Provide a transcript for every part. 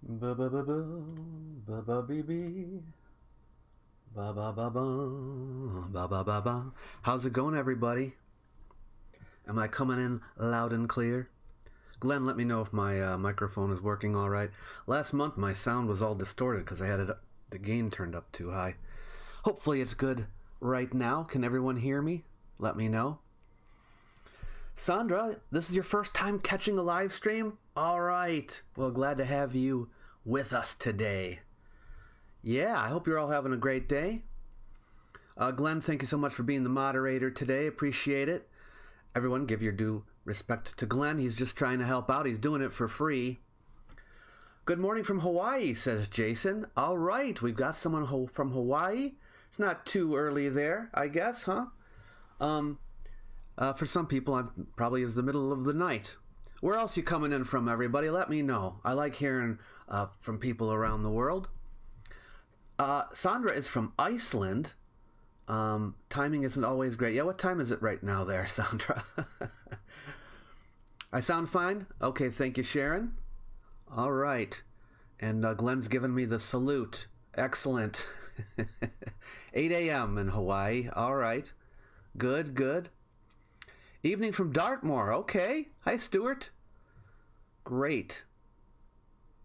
Ba ba ba ba ba ba bee bee ba ba ba ba ba ba ba ba. How's it going, everybody? Am I coming in loud and clear? Glenn, let me know if my microphone is working all right. Last month my sound was all distorted because I had the gain turned up too high. Hopefully it's good right now. Can everyone hear me? Let me know. Sandra, this is your first time catching a live stream? All right. Well, glad to have you with us today. Yeah, I hope you're all having a great day. Glenn, thank you so much for being the moderator today. Appreciate it. Everyone, give your due respect to Glenn. He's just trying to help out. He's doing it for free. Good morning from Hawaii, says Jason. All right, we've got someone from Hawaii. It's not too early there, I guess, huh? For some people, I'm probably is the middle of the night. Where else you coming in from, everybody? Let me know. I like hearing from people around the world. Sandra is from Iceland. Timing isn't always great. Yeah, what time is it right now there, Sandra? I sound fine? Okay, thank you, Sharon. All right. And Glenn's given me the salute. Excellent. 8 a.m. in Hawaii. All right. Good, good. Evening from Dartmoor. Okay. Hi, Stuart. Great.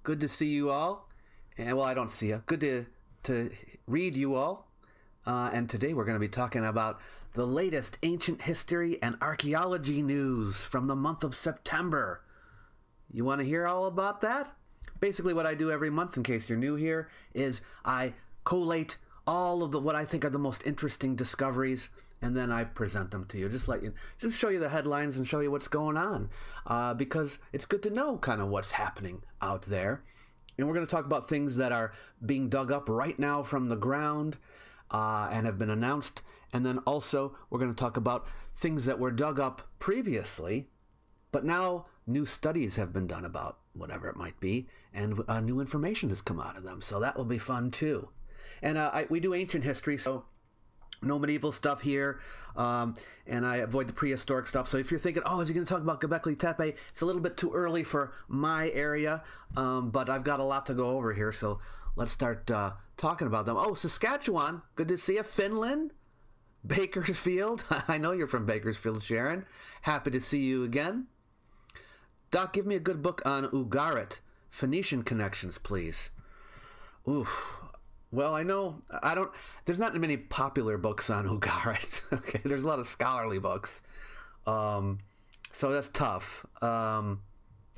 Good to see you all. And well, I don't see you. Good to read you all. And today we're going to be talking about the latest ancient history and archaeology news from the month of September. You want to hear all about that? Basically what I do every month, in case you're new here, is I collate all of what I think are the most interesting discoveries, and then I present them to you. Just show you the headlines and show you what's going on, because it's good to know kind of what's happening out there. And we're going to talk about things that are being dug up right now from the ground, and have been announced. And then also we're going to talk about things that were dug up previously, but now new studies have been done about whatever it might be, and new information has come out of them. So that will be fun too. And we do ancient history, so no medieval stuff here, and I avoid the prehistoric stuff. So if you're thinking, oh, is he going to talk about Göbekli Tepe? It's a little bit too early for my area, but I've got a lot to go over here, so let's start talking about them. Oh, Saskatchewan, good to see you. Finland, Bakersfield. I know you're from Bakersfield, Sharon. Happy to see you again. Doc, give me a good book on Ugarit, Phoenician connections, please. Oof. Well, there's not many popular books on Ugarit. Okay, there's a lot of scholarly books. So that's tough. I'll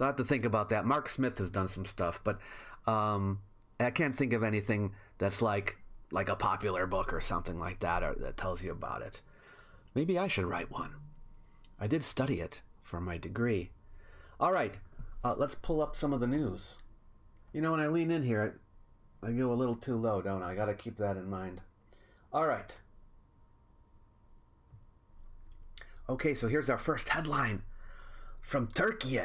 have to think about that. Mark Smith has done some stuff, but I can't think of anything that's like a popular book or something like that, or that tells you about it. Maybe I should write one. I did study it for my degree. All right, let's pull up some of the news. You know, when I lean in here, I go a little too low, don't I? I got to keep that in mind. All right. Okay, so here's our first headline. From Turkey,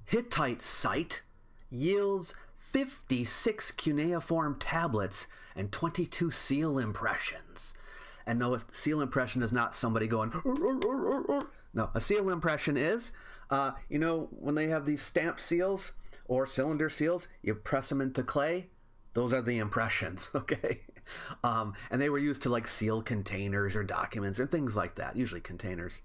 Hittite site yields 56 cuneiform tablets and 22 seal impressions. And no, a seal impression is not somebody going... No, a seal impression is, when they have these stamped seals or cylinder seals, you press them into clay. Those are the impressions, okay? And they were used to seal containers or documents or things like that, usually containers.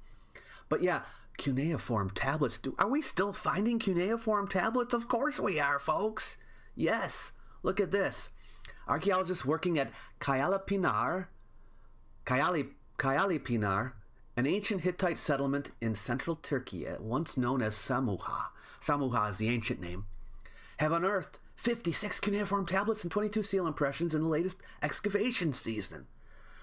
But yeah, cuneiform tablets. Are we still finding cuneiform tablets? Of course we are, folks. Yes, look at this. Archaeologists working at Kayalipinar, an ancient Hittite settlement in central Turkey, once known as Samuha. Samuha is the ancient name. Have unearthed 56 cuneiform tablets and 22 seal impressions in the latest excavation season.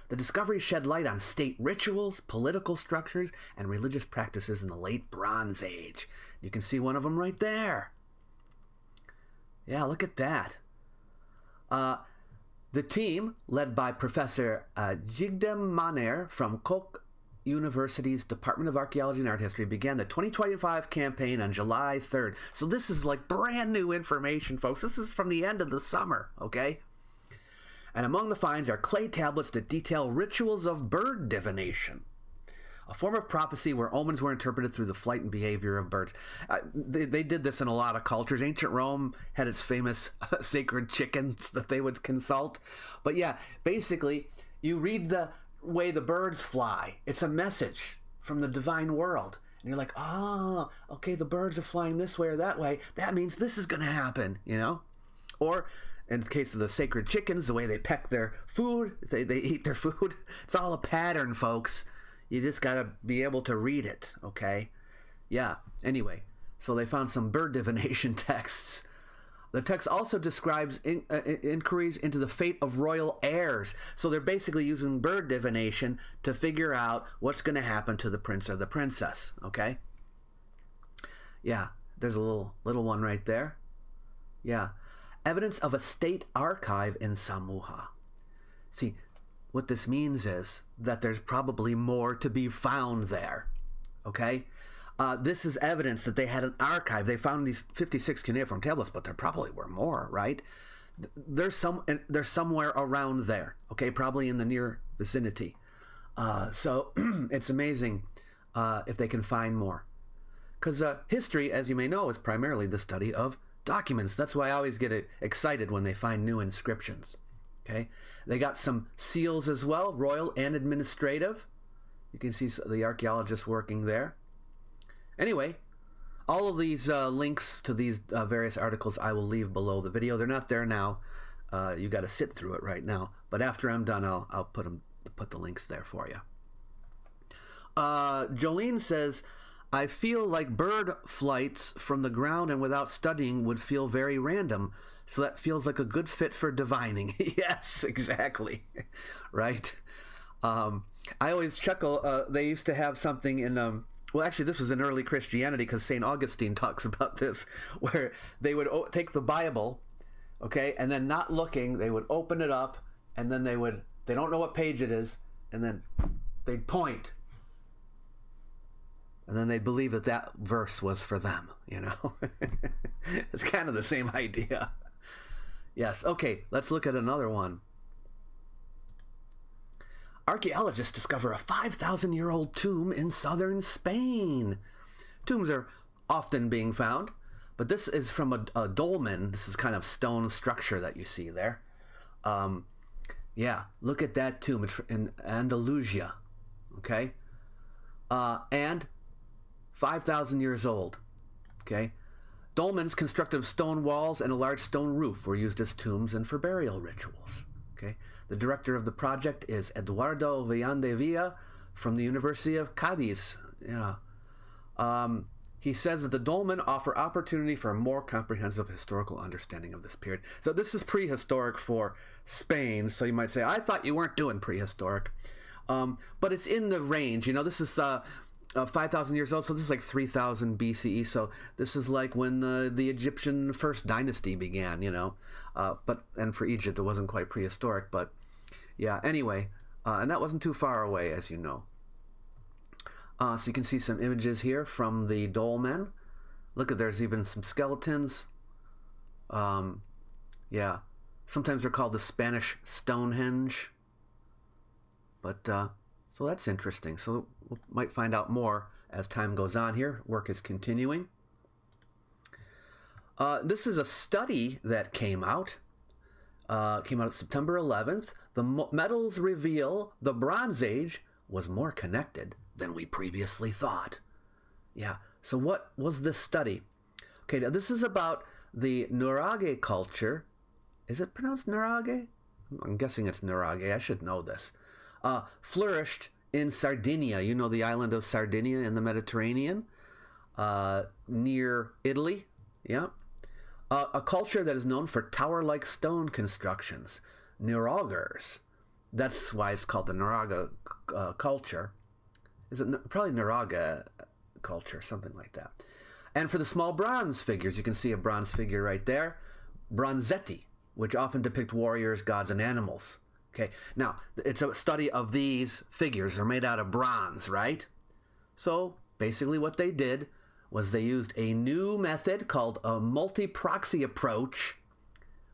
The discoveries shed light on state rituals, political structures, and religious practices in the late Bronze Age. You can see one of them right there. Yeah, look at that. The team, led by Professor Jigdem Maner from Koç University's Department of Archaeology and Art History, began the 2025 campaign on July 3rd. So this is brand new information, folks. This is from the end of the summer, okay? And among the finds are clay tablets that detail rituals of bird divination. a form of prophecy where omens were interpreted through the flight and behavior of birds. They did this in a lot of cultures. Ancient Rome had its famous sacred chickens that they would consult. But yeah, basically, you read the way the birds fly. It's a message from the divine world. And you're like, okay, the birds are flying this way or that way. That means this is going to happen, you know? Or in the case of the sacred chickens, the way they peck their food, they eat their food. It's all a pattern, folks. You just got to be able to read it, okay? Yeah, anyway, so they found some bird divination texts. The text also describes inquiries into the fate of royal heirs. So they're basically using bird divination to figure out what's going to happen to the prince or the princess, okay? Yeah, there's a little one right there. Yeah. Evidence of a state archive in Samuha. See, what this means is that there's probably more to be found there, okay? This is evidence that they had an archive. They found these 56 cuneiform tablets, but there probably were more, right? There's somewhere around there, okay? Probably in the near vicinity. So it's amazing if they can find more. Because history, as you may know, is primarily the study of documents. That's why I always get excited when they find new inscriptions, okay? They got some seals as well, royal and administrative. You can see the archaeologists working there. Anyway, all of these links to these various articles I will leave below the video. They're not there now. You got to sit through it right now. But after I'm done, I'll put the links there for you. Jolene says, I feel like bird flights from the ground and without studying would feel very random. So that feels like a good fit for divining. Yes, exactly. Right. I always chuckle. They used to have something in... well, actually, this was in early Christianity because St. Augustine talks about this, where they would take the Bible, okay, and then not looking, they would open it up, and then they don't know what page it is, and then they'd point. And then they'd believe that verse was for them, you know? It's kind of the same idea. Yes, okay, let's look at another one. Archaeologists discover a 5,000-year-old tomb in southern Spain. Tombs are often being found, but this is from a dolmen. This is kind of stone structure that you see there. Yeah, look at that tomb. It's in Andalusia, okay? And 5,000 years old, okay? Dolmens constructed of stone walls and a large stone roof were used as tombs and for burial rituals, okay? The director of the project is Eduardo Villandevilla from the University of Cadiz. Yeah. He says that the dolmen offer opportunity for a more comprehensive historical understanding of this period. So this is prehistoric for Spain. So you might say, I thought you weren't doing prehistoric. But it's in the range. You know, this is 5,000 years old. So this is like 3,000 BCE. So this is like when the Egyptian first dynasty began, you know. And for Egypt, it wasn't quite prehistoric, but yeah, anyway, and that wasn't too far away, as you know. So you can see some images here from the dolmen. Look, there's even some skeletons. Yeah, sometimes they're called the Spanish Stonehenge. But, so that's interesting. So we might find out more as time goes on here. Work is continuing. This is a study that came out September 11th. The metals reveal the Bronze Age was more connected than we previously thought. Yeah, so what was this study? Okay, now this is about the Nurage culture. Is it pronounced Nurage? I'm guessing it's Nurage. I should know this. Flourished in Sardinia. You know the island of Sardinia in the Mediterranean, near Italy. Yeah. A culture that is known for tower-like stone constructions, Nuragers. That's why it's called the Nuraga culture. Is it probably Nuraga culture, something like that. And for the small bronze figures, you can see a bronze figure right there, bronzetti, which often depict warriors, gods, and animals. Okay, now it's a study of these figures. They're made out of bronze, right? So basically, what they did was they used a new method called a multi-proxy approach,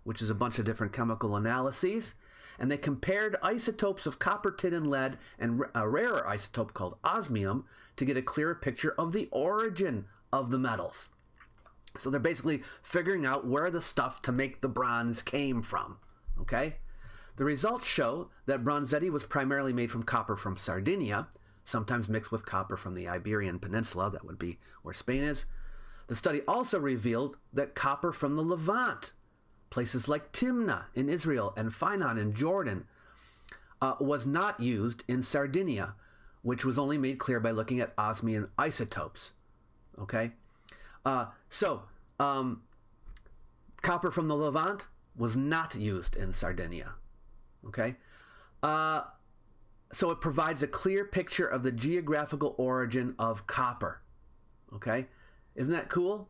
which is a bunch of different chemical analyses, and they compared isotopes of copper, tin, and lead, and a rarer isotope called osmium to get a clearer picture of the origin of the metals. So they're basically figuring out where the stuff to make the bronze came from, okay? The results show that bronzetti was primarily made from copper from Sardinia, sometimes mixed with copper from the Iberian Peninsula, that would be where Spain is. The study also revealed that copper from the Levant, places like Timna in Israel and Finon in Jordan, was not used in Sardinia, which was only made clear by looking at osmium isotopes. Okay? Copper from the Levant was not used in Sardinia. Okay? So it provides a clear picture of the geographical origin of copper. Okay? Isn't that cool?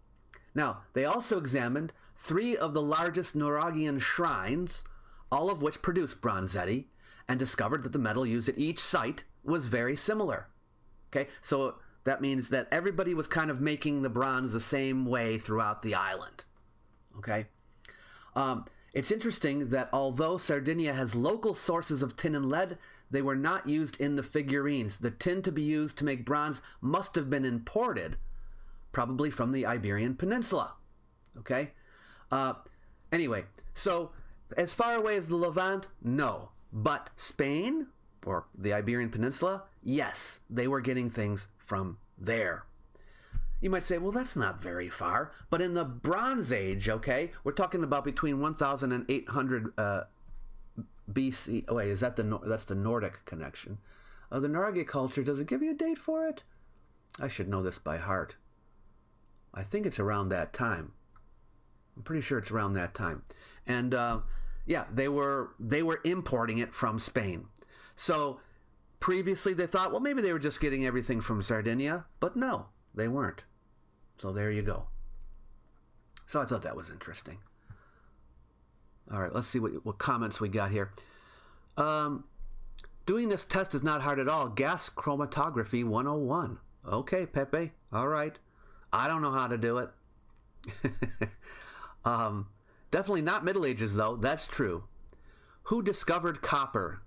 Now, they also examined 3 of the largest Urartian shrines, all of which produced bronzetti, and discovered that the metal used at each site was very similar. Okay, so that means that everybody was kind of making the bronze the same way throughout the island. Okay, it's interesting that although Sardinia has local sources of tin and lead, they were not used in the figurines. The tin to be used to make bronze must have been imported, probably from the Iberian Peninsula. Okay? Anyway, so as far away as the Levant, no. But Spain, or the Iberian Peninsula, yes, they were getting things from there. You might say, well, that's not very far. But in the Bronze Age, okay, we're talking about between 1,000 and 800 BC. Oh, wait, that's the Nordic connection. The Nargi culture, does it give you a date for it? I should know this by heart. I think it's around that time. I'm pretty sure it's around that time. And yeah, they were importing it from Spain. So previously they thought, well, maybe they were just getting everything from Sardinia, but no, they weren't. So there you go. So I thought that was interesting. All right, let's see what comments we got here. Doing this test is not hard at all. Gas chromatography 101. Okay, Pepe. All right. I don't know how to do it. Definitely not Middle Ages, though. That's true. Who discovered copper?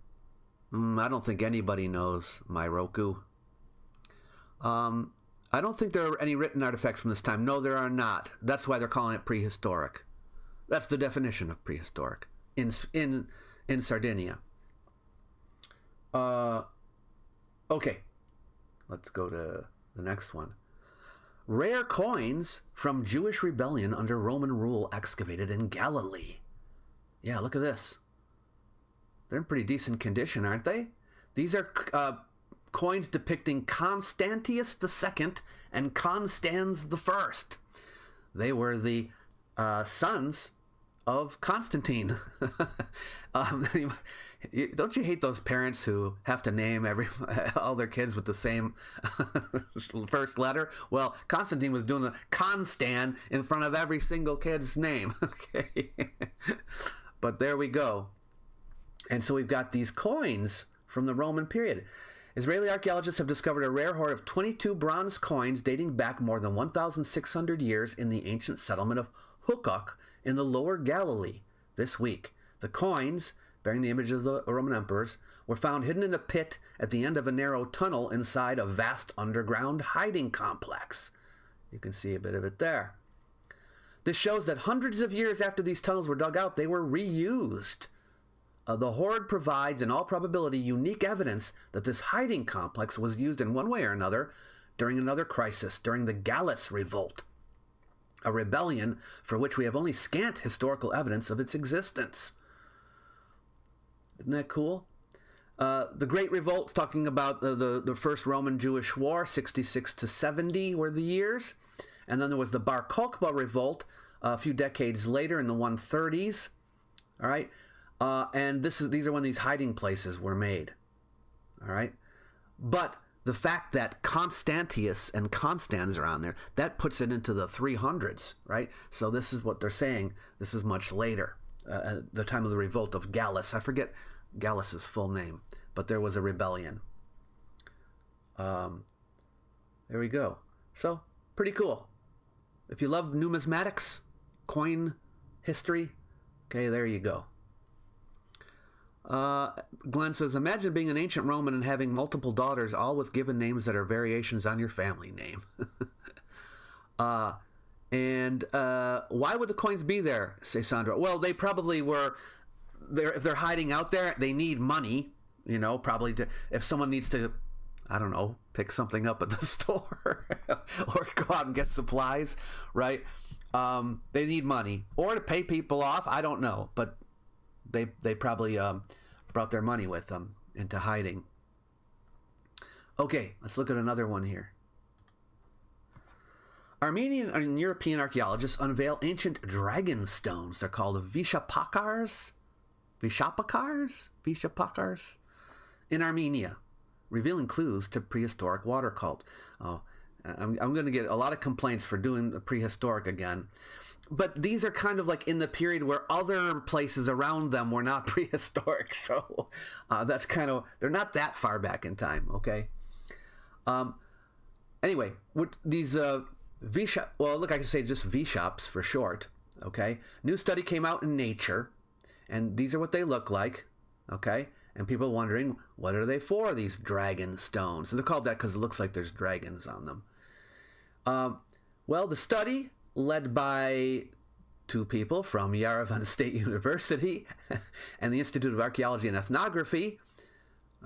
I don't think anybody knows, my Roku. I don't think there are any written artifacts from this time. No, there are not. That's why they're calling it prehistoric. That's the definition of prehistoric in Sardinia. Okay, let's go to the next one. Rare coins from Jewish rebellion under Roman rule excavated in Galilee. Yeah, look at this. They're in pretty decent condition, aren't they? These are coins depicting Constantius II and Constans I. They were the sons of Constantine. Don't you hate those parents who have to name all their kids with the same first letter? Well, Constantine was doing the Constan in front of every single kid's name. Okay, but there we go. And so we've got these coins from the Roman period. Israeli archaeologists have discovered a rare hoard of 22 bronze coins dating back more than 1,600 years in the ancient settlement of Hukok in the Lower Galilee this week. The coins, bearing the images of the Roman emperors, were found hidden in a pit at the end of a narrow tunnel inside a vast underground hiding complex. You can see a bit of it there. This shows that hundreds of years after these tunnels were dug out, they were reused. The hoard provides, in all probability, unique evidence that this hiding complex was used in one way or another during another crisis, during the Gallus Revolt, a rebellion for which we have only scant historical evidence of its existence. Isn't that cool? The Great Revolt, talking about the first Roman-Jewish War, 66 to 70 were the years. And then there was the Bar Kokhba Revolt a few decades later in the 130s. All right? And these are when these hiding places were made. All right? But the fact that Constantius and Constans are on there, that puts it into the 300s, right? So this is what they're saying. This is much later, the time of the revolt of Gallus. I forget Gallus's full name, but there was a rebellion. There we go. So, pretty cool. If you love numismatics, coin history, okay, there you go. Glenn says, imagine being an ancient Roman and having multiple daughters, all with given names that are variations on your family name. And why would the coins be there, say Sandra? Well, they probably were there. If they're hiding out there, they need money, probably if someone needs to, I don't know, pick something up at the store or go out and get supplies, right? They need money or to pay people off. I don't know, but they probably brought their money with them into hiding. Okay, let's look at another one here. Armenian and European archaeologists unveil ancient dragon stones. They're called Vishapakars in Armenia, revealing clues to prehistoric water cult. Oh, I'm going to get a lot of complaints for doing the prehistoric again. But these are kind of like in the period where other places around them were not prehistoric. So that's kind of, they're not that far back in time, okay? Anyway, these well, look, I can say just V-shops for short, okay? New study came out in Nature, and these are what they look like, okay? And people are wondering, what are they for, these dragon stones? And they're called that because it looks like there's dragons on them. Well, the study, led by two people from Yerevan State University and the Institute of Archaeology and Ethnography,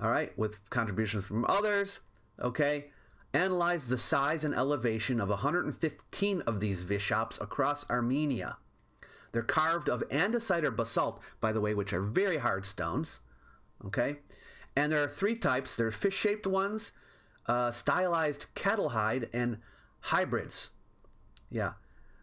all right, with contributions from others, okay, analyzed the size and elevation of 115 of these vishops across Armenia. They're carved of andesite or basalt, by the way, which are very hard stones, okay? And there are three types. There are fish-shaped ones, stylized cattle hide, and hybrids. Yeah.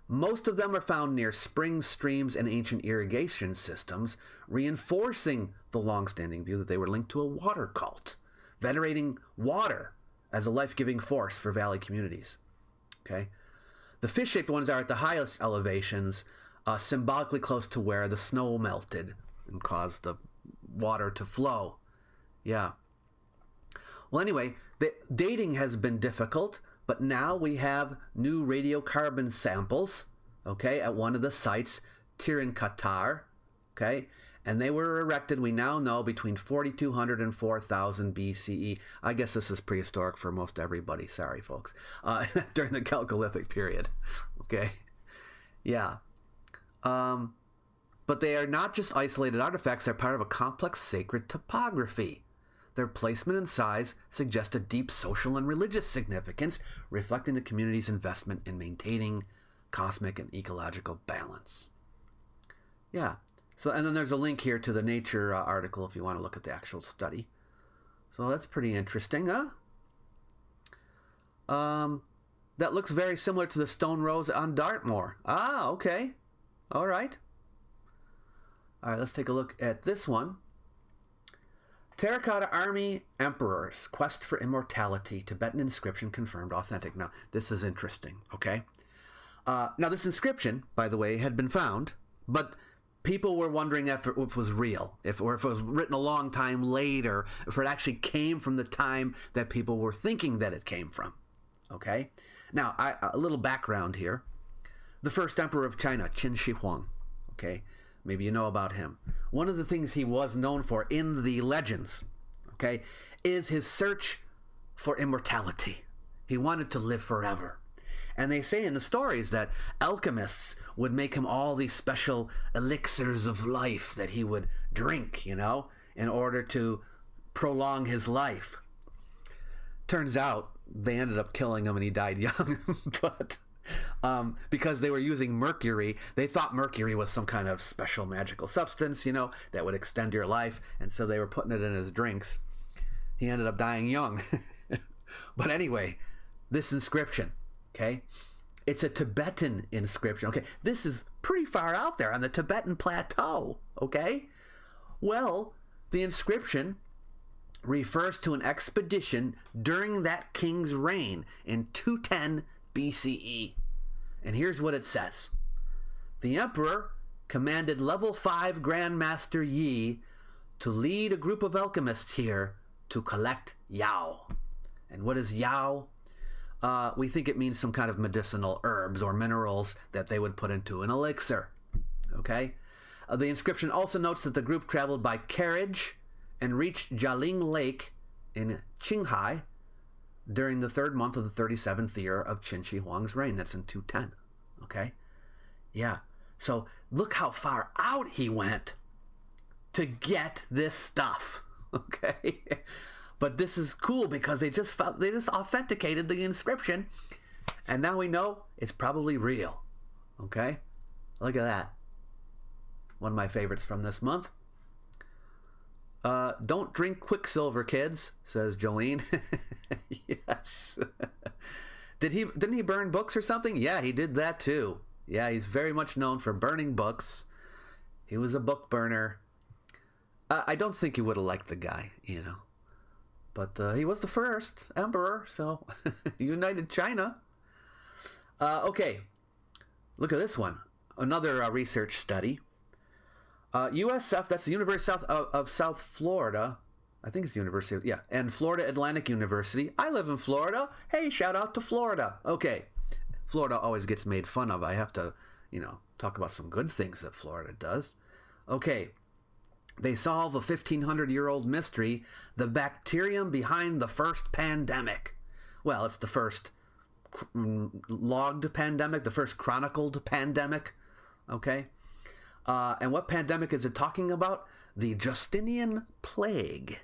Most of them are found near springs, streams, and ancient irrigation systems, reinforcing the long-standing view that they were linked to a water cult, venerating water as a life-giving force for valley communities. Okay? The fish-shaped ones are at the highest elevations, symbolically close to where the snow melted and caused the water to flow. Yeah. Well, anyway, the dating has been difficult, but now we have new radiocarbon samples, okay, at one of the sites, Tirin Qatar, okay, and they were erected, we now know, between 4,200 and 4,000 BCE. I guess this is prehistoric for most everybody. Sorry, folks. During the Chalcolithic period, okay? Yeah. But they are not just isolated artifacts. They're part of a complex sacred topography. Their placement and size suggest a deep social and religious significance, reflecting the community's investment in maintaining cosmic and ecological balance. Yeah. So, and then there's a link here to the Nature article if you want to look at the actual study. So that's pretty interesting, huh? That looks very similar to the stone rows on Dartmoor. Ah, okay. All right. All right, let's take a look at this one. Terracotta Army Emperors, Quest for Immortality, Tibetan inscription confirmed authentic. Now, this is interesting, okay? Now, this inscription, by the way, had been found, but people were wondering if it was real, if it was written a long time later, if it actually came from the time that people were thinking that it came from, okay? Now, a little background here. The first emperor of China, Qin Shi Huang, okay? Maybe you know about him. One of the things he was known for in the legends, okay, is his search for immortality. He wanted to live forever. And they say in the stories that alchemists would make him all these special elixirs of life that he would drink, in order to prolong his life. Turns out they ended up killing him and he died young, but because they were using mercury, they thought mercury was some kind of special magical substance, that would extend your life, and so they were putting it in his drinks. He ended up dying young. But anyway, this inscription, okay, it's a Tibetan inscription, okay? This is pretty far out there on the Tibetan plateau, okay? Well, the inscription refers to an expedition during that king's reign in 210 BCE. And here's what it says. The emperor commanded level 5 Grandmaster Yi to lead a group of alchemists here to collect Yao. And what is Yao? We think it means some kind of medicinal herbs or minerals that they would put into an elixir. Okay? The inscription also notes that the group traveled by carriage and reached Jialing Lake in Qinghai during the 3rd month of the 37th year of Qin Shi Huang's reign. That's in 210. Okay? Yeah. So look how far out he went to get this stuff. Okay? But this is cool because they just authenticated the inscription, and now we know it's probably real. Okay? Look at that. One of my favorites from this month. Don't drink Quicksilver, kids, says Jolene. Yes. Didn't he burn books or something? Yeah, he did that too. Yeah, he's very much known for burning books. He was a book burner. I don't think he would have liked the guy, you know. But he was the first emperor, so united China. Okay, look at this one. Another research study. USF, that's the University of South Florida. I think it's the University of, yeah, and Florida Atlantic University. I live in Florida. Hey, shout out to Florida. Okay, Florida always gets made fun of. I have to, you know, talk about some good things that Florida does. Okay, they solve a 1,500-year-old mystery, the bacterium behind the first pandemic. Well, it's the first logged pandemic, the first chronicled pandemic. Okay, and what pandemic is it talking about? The Justinian plague.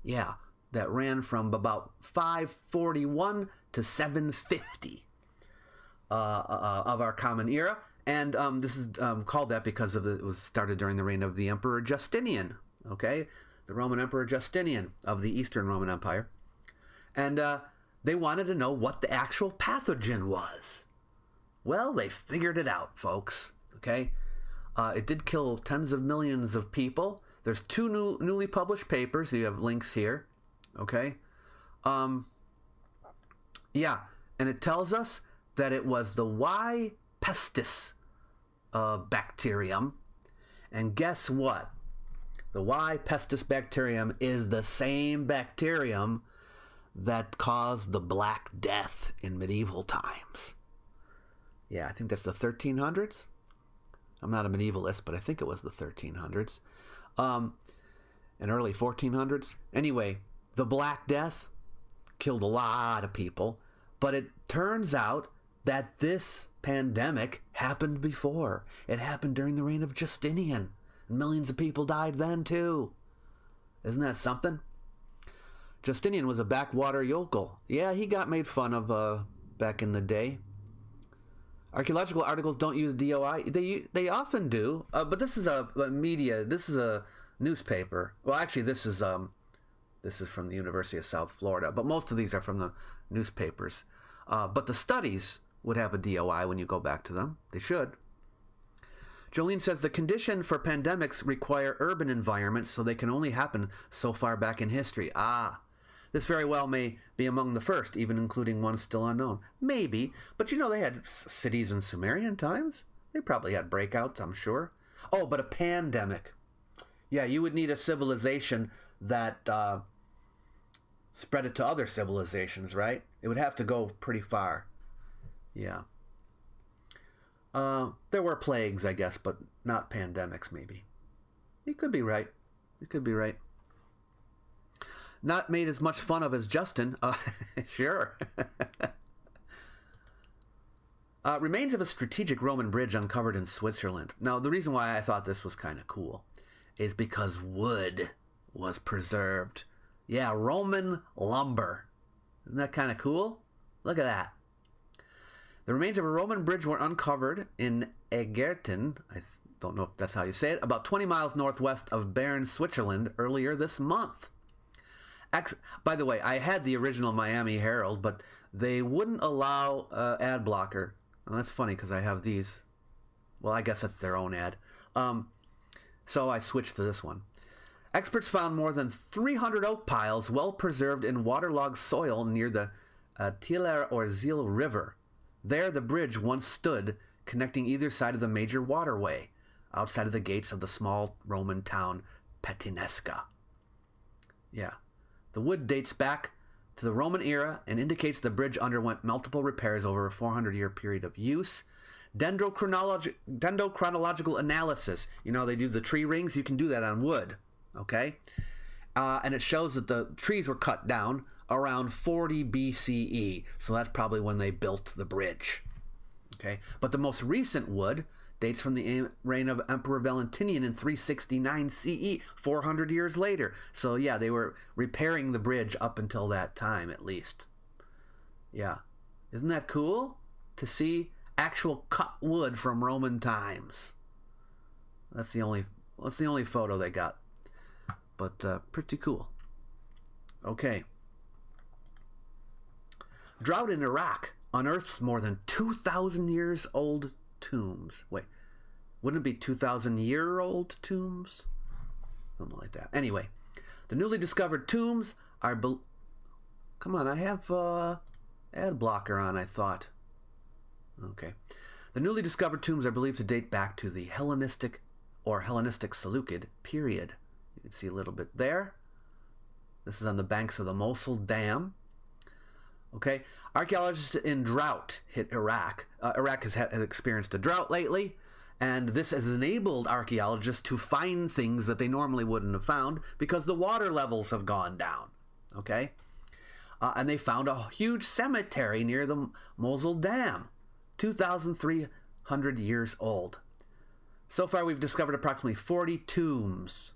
Yeah, that ran from about 541 to 750 of our common era. And this is called that because it was started during the reign of the Emperor Justinian, okay? The Roman Emperor Justinian of the Eastern Roman Empire. And they wanted to know what the actual pathogen was. Well, they figured it out, folks, okay? It did kill tens of millions of people. There's 2 newly published papers. You have links here, okay? Yeah, and it tells us that it was the Y. pestis bacterium. And guess what? The Y. pestis bacterium is the same bacterium that caused the Black Death in medieval times. Yeah, I think that's the 1300s. I'm not a medievalist, but I think it was the 1300s. And early 1400s. Anyway, the Black Death killed a lot of people, but it turns out that this pandemic happened before. It happened during the reign of Justinian. And millions of people died then too. Isn't that something? Justinian was a backwater yokel. Yeah, he got made fun of back in the day. Archaeological articles don't use DOI. They often do, but this is a media. This is a newspaper. Well, actually, this is from the University of South Florida, but most of these are from the newspapers. But the studies would have a DOI when you go back to them. They should. Jolene says the condition for pandemics require urban environments, so they can only happen so far back in history. This very well may be among the first, even including ones still unknown. Maybe, but you know they had cities in Sumerian times. They probably had breakouts, I'm sure. Oh, but a pandemic. Yeah, you would need a civilization that spread it to other civilizations, right? It would have to go pretty far. Yeah. There were plagues, I guess, but not pandemics, maybe. You could be right. You could be right. Not made as much fun of as Justin. Sure. Remains of a strategic Roman bridge uncovered in Switzerland. Now, the reason why I thought this was kind of cool is because wood was preserved. Yeah, Roman lumber. Isn't that kind of cool? Look at that. The remains of a Roman bridge were uncovered in Egerton, I don't know if that's how you say it, about 20 miles northwest of Bern, Switzerland, earlier this month. By the way, I had the original Miami Herald, but they wouldn't allow ad blocker. And that's funny because I have these. Well, I guess that's their own ad. So I switched to this one. Experts found more than 300 oak piles well preserved in waterlogged soil near the Tiller or Zil River. There the bridge once stood, connecting either side of the major waterway, outside of the gates of the small Roman town Petinesca. Yeah. The wood dates back to the Roman era and indicates the bridge underwent multiple repairs over a 400-year period of use. Dendrochronological analysis. You know, they do the tree rings. You can do that on wood, okay? And it shows that the trees were cut down around 40 BCE. So that's probably when they built the bridge, okay? But the most recent wood dates from the reign of Emperor Valentinian in 369 CE, 400 years later. So yeah, they were repairing the bridge up until that time, at least. Yeah. Isn't that cool to see actual cut wood from Roman times? That's the only photo they got. But pretty cool. Okay. Drought in Iraq unearths more than 2,000 years old tombs. Wait, wouldn't it be 2,000-year-old tombs? Something like that. Anyway, the newly discovered tombs are... Come on, I have ad blocker on, I thought. Okay. The newly discovered tombs are believed to date back to the Hellenistic or Hellenistic Seleucid period. You can see a little bit there. This is on the banks of the Mosul Dam. Okay. Archaeologists in drought hit Iraq. Iraq has experienced a drought lately, and this has enabled archaeologists to find things that they normally wouldn't have found because the water levels have gone down. Okay. And they found a huge cemetery near the Mosul Dam, 2,300 years old. So far, we've discovered approximately 40 tombs.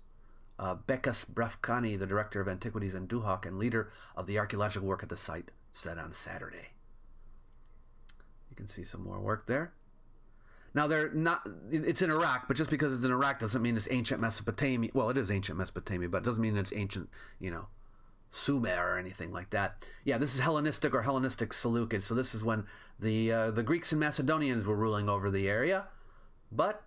Bekas Brafkani, the director of antiquities in Duhok and leader of the archaeological work at the site, said on Saturday. You can see some more work there. Now, they're not. It's in Iraq, but just because it's in Iraq doesn't mean it's ancient Mesopotamia. Well, it is ancient Mesopotamia, but it doesn't mean it's ancient, Sumer or anything like that. Yeah, this is Hellenistic or Hellenistic Seleucid. So this is when the Greeks and Macedonians were ruling over the area. But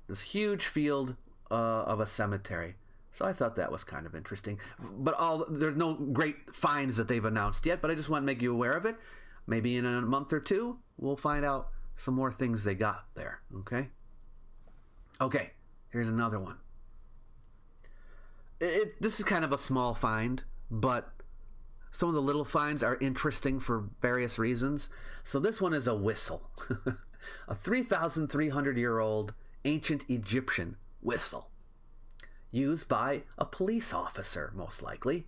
this huge field of a cemetery. So I thought that was kind of interesting. But there's no great finds that they've announced yet, but I just want to make you aware of it. Maybe in a month or two, we'll find out some more things they got there, okay? Okay, here's another one. This is kind of a small find, but some of the little finds are interesting for various reasons. So this one is a whistle. A 3,300-year-old ancient Egyptian whistle, used by a police officer, most likely.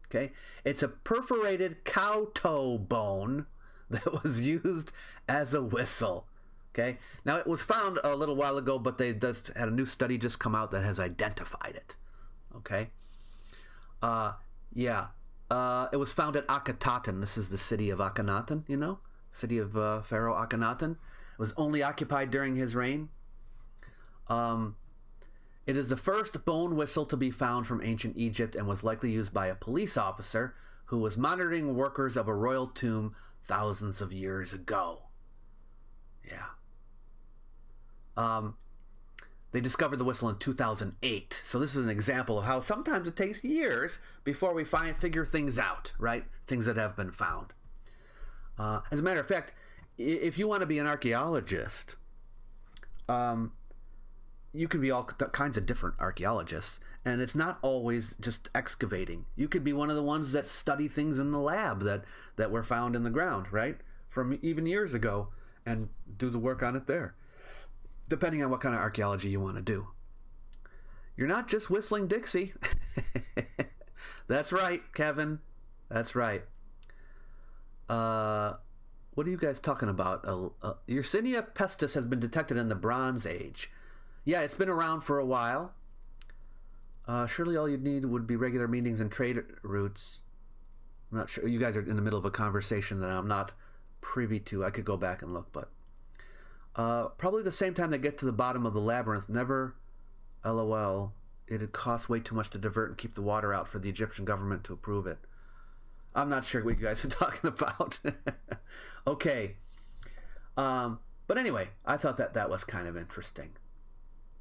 Okay, it's a perforated cow toe bone that was used as a whistle. Okay, now it was found a little while ago, but they just had a new study just come out that has identified it. Okay, it was found at Akhenaten. This is the city of Akhenaten, city of Pharaoh Akhenaten. It was only occupied during his reign. It is the first bone whistle to be found from ancient Egypt and was likely used by a police officer who was monitoring workers of a royal tomb thousands of years ago. Yeah. They discovered the whistle in 2008. So this is an example of how sometimes it takes years before we figure things out, right? Things that have been found. As a matter of fact, if you want to be an archaeologist, you could be all kinds of different archaeologists, and it's not always just excavating. You could be one of the ones that study things in the lab that were found in the ground, right? From even years ago, and do the work on it there, depending on what kind of archaeology you want to do. You're not just whistling Dixie. That's right, Kevin. That's right. What are you guys talking about? Yersinia pestis has been detected in the Bronze Age. Yeah, it's been around for a while. Surely all you'd need would be regular meetings and trade routes. I'm not sure. You guys are in the middle of a conversation that I'm not privy to. I could go back and look, but probably the same time they get to the bottom of the labyrinth. Never, LOL. It'd cost way too much to divert and keep the water out for the Egyptian government to approve it. I'm not sure what you guys are talking about. Okay. But anyway, I thought that was kind of interesting.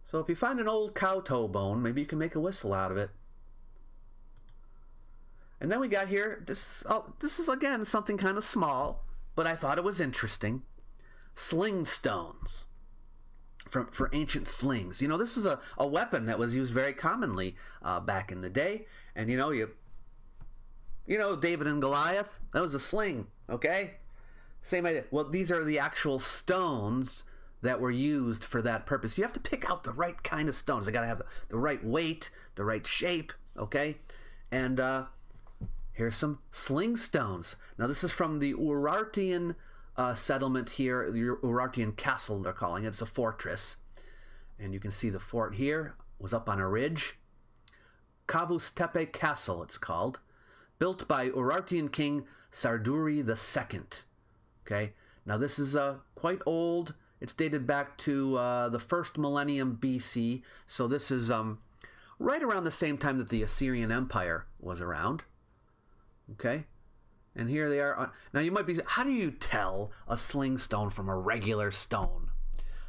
So if you find an old cow toe bone, maybe you can make a whistle out of it. And then we got here, this is again something kind of small, but I thought it was interesting. Sling stones for ancient slings. This is a weapon that was used very commonly back in the day. And David and Goliath, that was a sling, okay? Same idea. Well, these are the actual stones that were used for that purpose. You have to pick out the right kind of stones. They got to have the right weight, the right shape, okay? And here's some sling stones. Now, this is from the Urartian settlement here, the Urartian castle, they're calling it. It's a fortress. And you can see the fort here was up on a ridge. Kavus Tepe Castle, it's called. Built by Urartian king Sarduri II. Okay? Now, this is quite old. It's dated back to the first millennium BC. So this is right around the same time that the Assyrian Empire was around. Okay? And here they are. Now, you might be, how do you tell a sling stone from a regular stone?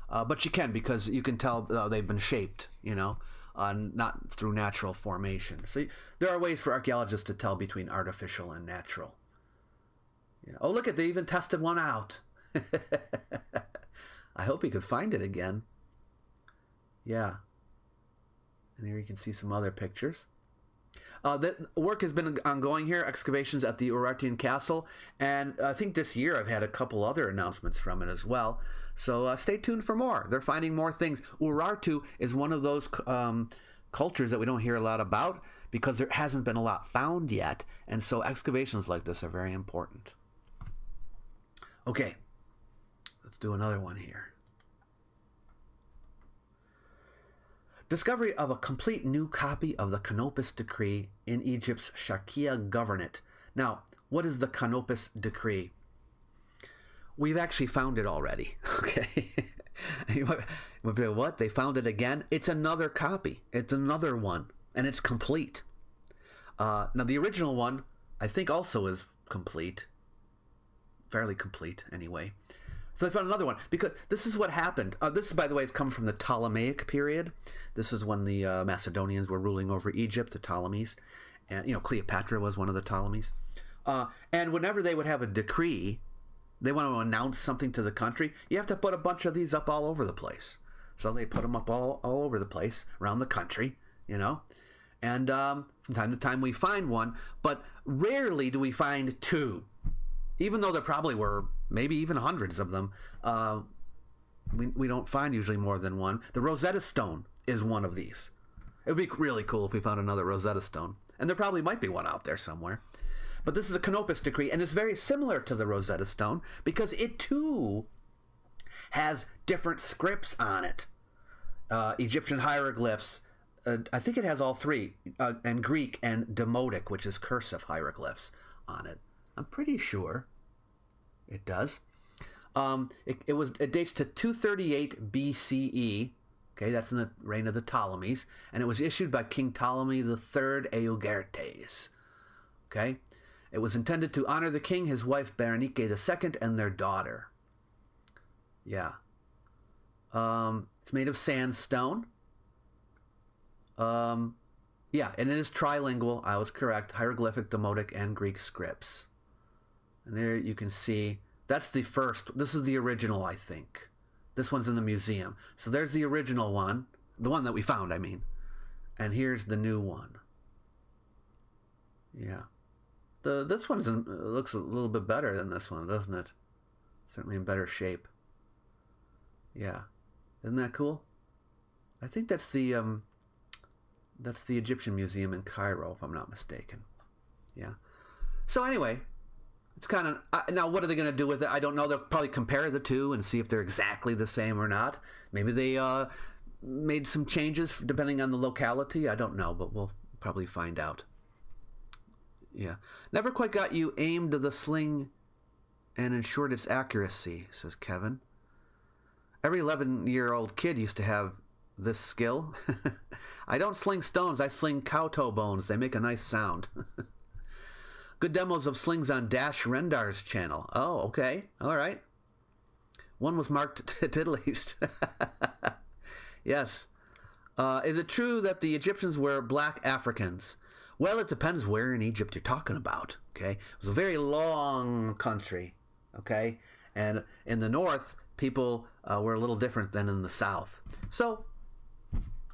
But you can, because you can tell they've been shaped, you know, not through natural formation. So there are ways for archaeologists to tell between artificial and natural. Yeah. Oh, look, they even tested one out. I hope he could find it again. Yeah. And here you can see some other pictures. The work has been ongoing here, excavations at the Urartian castle, and I think this year I've had a couple other announcements from it as well. So stay tuned for more. They're finding more things. Urartu is one of those cultures that we don't hear a lot about because there hasn't been a lot found yet, and so excavations like this are very important. Okay. Let's do another one here. Discovery of a complete new copy of the Canopus Decree in Egypt's Sharqiya Governorate. Now, what is the Canopus Decree? We've actually found it already. Okay. You might say, what? They found it again? It's another copy. It's another one. And it's complete. Now, the original one, I think, also is complete. Fairly complete, anyway. So they found another one, because this is what happened. This, by the way, has come from the Ptolemaic period. This is when the Macedonians were ruling over Egypt, the Ptolemies. And, you know, Cleopatra was one of the Ptolemies. And whenever they would have a decree, they want to announce something to the country, you have to put a bunch of these up all over the place. So they put them up all over the place, around the country, you know. And from time to time we find one, but rarely do we find two. Even though there probably were maybe even hundreds of them, we don't find usually more than one. The Rosetta Stone is one of these. It would be really cool if we found another Rosetta Stone. And there probably might be one out there somewhere. But this is a Canopus Decree, and it's very similar to the Rosetta Stone because it too has different scripts on it. Egyptian hieroglyphs, I think it has all three, and Greek and Demotic, which is cursive hieroglyphs on it. I'm pretty sure it does. It dates to 238 BCE. Okay, that's in the reign of the Ptolemies, and it was issued by King Ptolemy III Euergetes. Okay, it was intended to honor the king, his wife Berenike II, and their daughter. Yeah. It's made of sandstone. Yeah, and it is trilingual. I was correct. Hieroglyphic, Demotic, and Greek scripts. And there you can see, that's the first. This is the original, I think. This one's in the museum. So there's the original one. The one that we found, I mean. And here's the new one. Yeah. This one looks a little bit better than this one, doesn't it? Certainly in better shape. Yeah. Isn't that cool? I think that's the Egyptian Museum in Cairo, if I'm not mistaken. Yeah. So anyway, it's kind of... now, what are they going to do with it? I don't know. They'll probably compare the two and see if they're exactly the same or not. Maybe they made some changes depending on the locality. I don't know, but we'll probably find out. Yeah. Never quite got you aimed the sling and ensured its accuracy, says Kevin. Every 11-year-old kid used to have this skill. I don't sling stones, I sling cow toe bones. They make a nice sound. Good demos of slings on Dash Rendar's channel. Oh, okay. All right. One was marked at least. Yes. Is it true that the Egyptians were black Africans? Well, it depends where in Egypt you're talking about, okay? It was a very long country, okay? And in the north, people were a little different than in the south. So,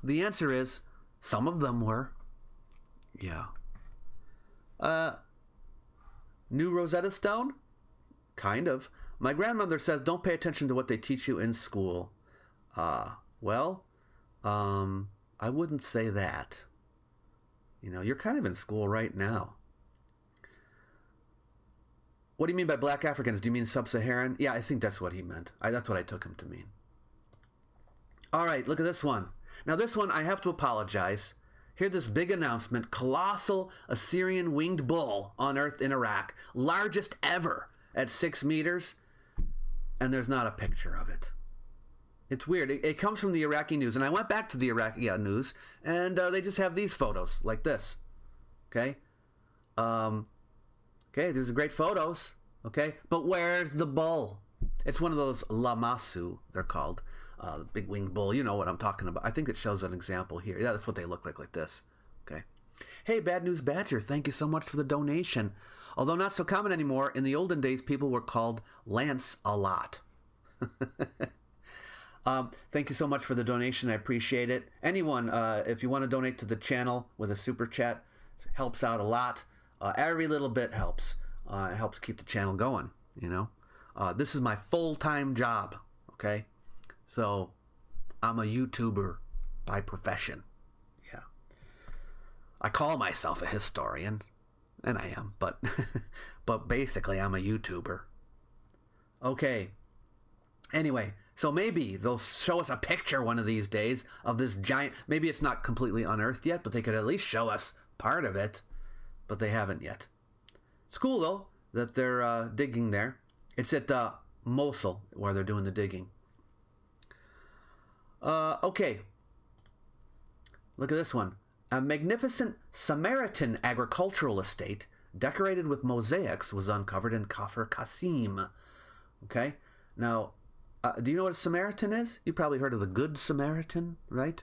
the answer is, some of them were. Yeah. New Rosetta Stone? Kind of. My grandmother says, don't pay attention to what they teach you in school. Well, I wouldn't say that. You know, you're kind of in school right now. What do you mean by black Africans? Do you mean sub-Saharan? Yeah, I think that's what he meant. That's what I took him to mean. All right, look at this one. Now this one, I have to apologize. Hear this big announcement. Colossal Assyrian winged bull unearthed in Iraq. Largest ever at 6 meters. And there's not a picture of it. It's weird. It comes from the Iraqi news. And I went back to the Iraqi news. And they just have these photos like this. Okay? Okay, these are great photos. Okay? But where's the bull? It's one of those lamasu, they're called. The big winged bull, you know what I'm talking about. I think it shows an example here. Yeah, that's what they look like this. Okay. Hey, Bad News Badger, thank you so much for the donation. Although not so common anymore, in the olden days, people were called Lance a lot. Thank you so much for the donation. I appreciate it. Anyone, if you want to donate to the channel with a super chat, it helps out a lot. Every little bit helps. It helps keep the channel going, you know. This is my full-time job, okay? So, I'm a YouTuber by profession. Yeah. I call myself a historian, and I am, but but basically I'm a YouTuber. Okay. Anyway, so maybe they'll show us a picture one of these days of this giant... Maybe it's not completely unearthed yet, but they could at least show us part of it, but they haven't yet. It's cool, though, that they're digging there. It's at Mosul, where they're doing the digging. Okay. Look at this one. A magnificent Samaritan agricultural estate decorated with mosaics was uncovered in Kafr Qasim. Okay. Now, do you know what a Samaritan is? You probably heard of the Good Samaritan, right?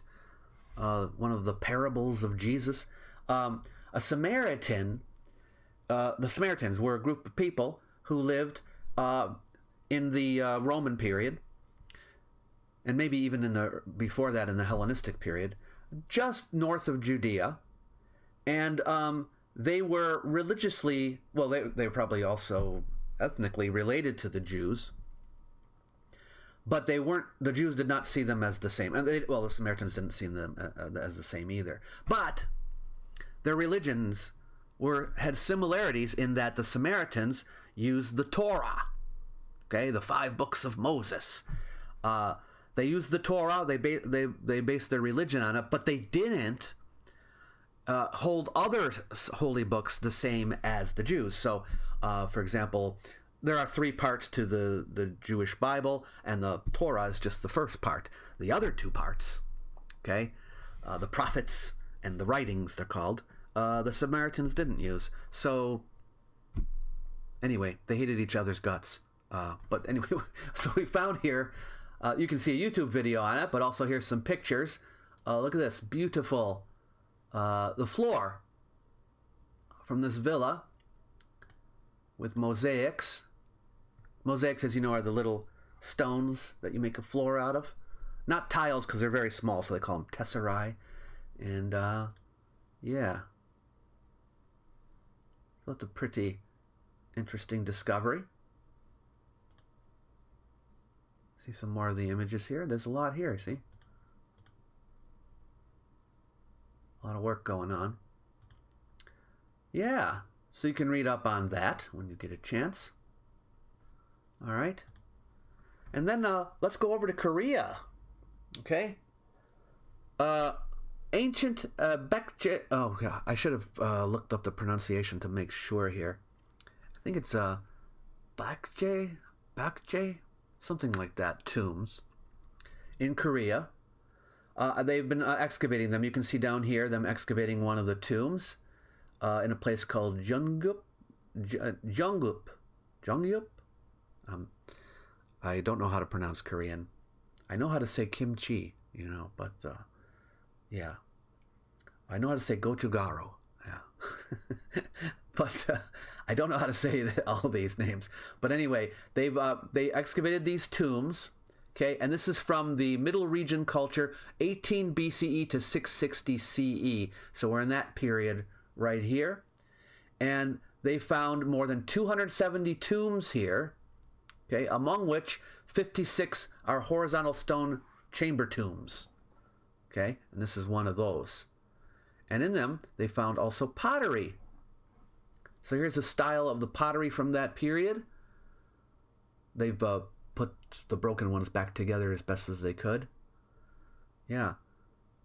One of the parables of Jesus. A Samaritan, the Samaritans were a group of people who lived in the Roman period, and maybe even in the before that in the Hellenistic period, just north of Judea, and they were religiously, well, they were probably also ethnically related to the Jews, but they weren't. The Jews did not see them as the same, and the Samaritans didn't see them as the same either. But their religions had similarities in that the Samaritans used the Torah, okay, the 5 books of Moses. They used the Torah. They based their religion on it, but they didn't hold other holy books the same as the Jews. So, for example, there are 3 parts to the Jewish Bible, and the Torah is just the first part. The other 2 parts, okay, the prophets and the writings, they're called, the Samaritans didn't use. So, anyway, they hated each other's guts. But anyway, so we found here, you can see a YouTube video on it, but also here's some pictures. Look at this, beautiful, the floor from this villa with mosaics. Mosaics, as you know, are the little stones that you make a floor out of. Not tiles, because they're very small, so they call them tesserae. And, yeah. So that's a pretty interesting discovery. See some more of the images here. There's a lot here, see? A lot of work going on. Yeah, so you can read up on that when you get a chance. All right. And then let's go over to Korea. Okay? Ancient Baekje... Oh, yeah, I should have looked up the pronunciation to make sure here. I think it's Baekje? Something like that, tombs in Korea. They've been excavating them. You can see down here them excavating one of the tombs in a place called Jeongup. I don't know how to pronounce Korean. I know how to say kimchi, you know, but yeah. I know how to say gochugaru. Yeah. But I don't know how to say all these names. But anyway, they excavated these tombs, okay, and this is from the Middle Region culture, 18 BCE to 660 CE. So we're in that period right here. And they found more than 270 tombs here, Okay, among which 56 are horizontal stone chamber tombs. Okay, and this is one of those. And in them, they found also pottery. So here's the style of the pottery from that period. They've put the broken ones back together as best as they could. Yeah.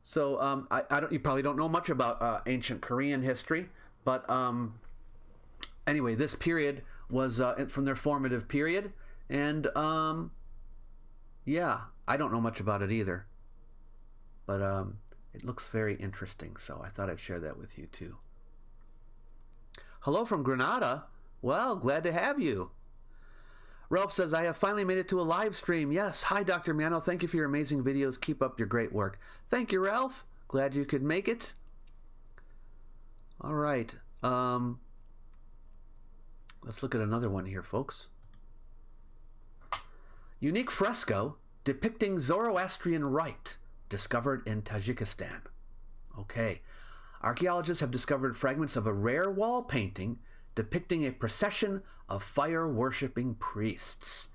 So you probably don't know much about ancient Korean history, but anyway, this period was from their formative period, and yeah, I don't know much about it either, but it looks very interesting, so I thought I'd share that with you too. Hello from Granada. Well, glad to have you. Ralph says, I have finally made it to a live stream. Yes. Hi, Dr. Miano. Thank you for your amazing videos. Keep up your great work. Thank you, Ralph. Glad you could make it. All right. Let's look at another one here, folks. Unique fresco depicting Zoroastrian rite discovered in Tajikistan. Okay. Archaeologists have discovered fragments of a rare wall painting depicting a procession of fire-worshipping priests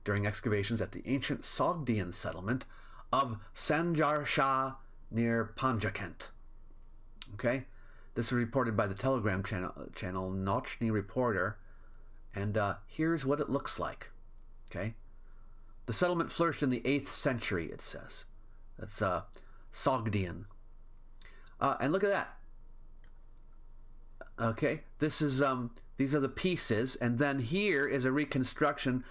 during excavations at the ancient Sogdian settlement of Sanjar Shah near Panjakent. Okay, this is reported by the Telegram channel Nochny Reporter, and here's what it looks like. Okay, the settlement flourished in the 8th century, it says. That's Sogdian. And look at that. Okay, this is these are the pieces, and then here is a reconstruction.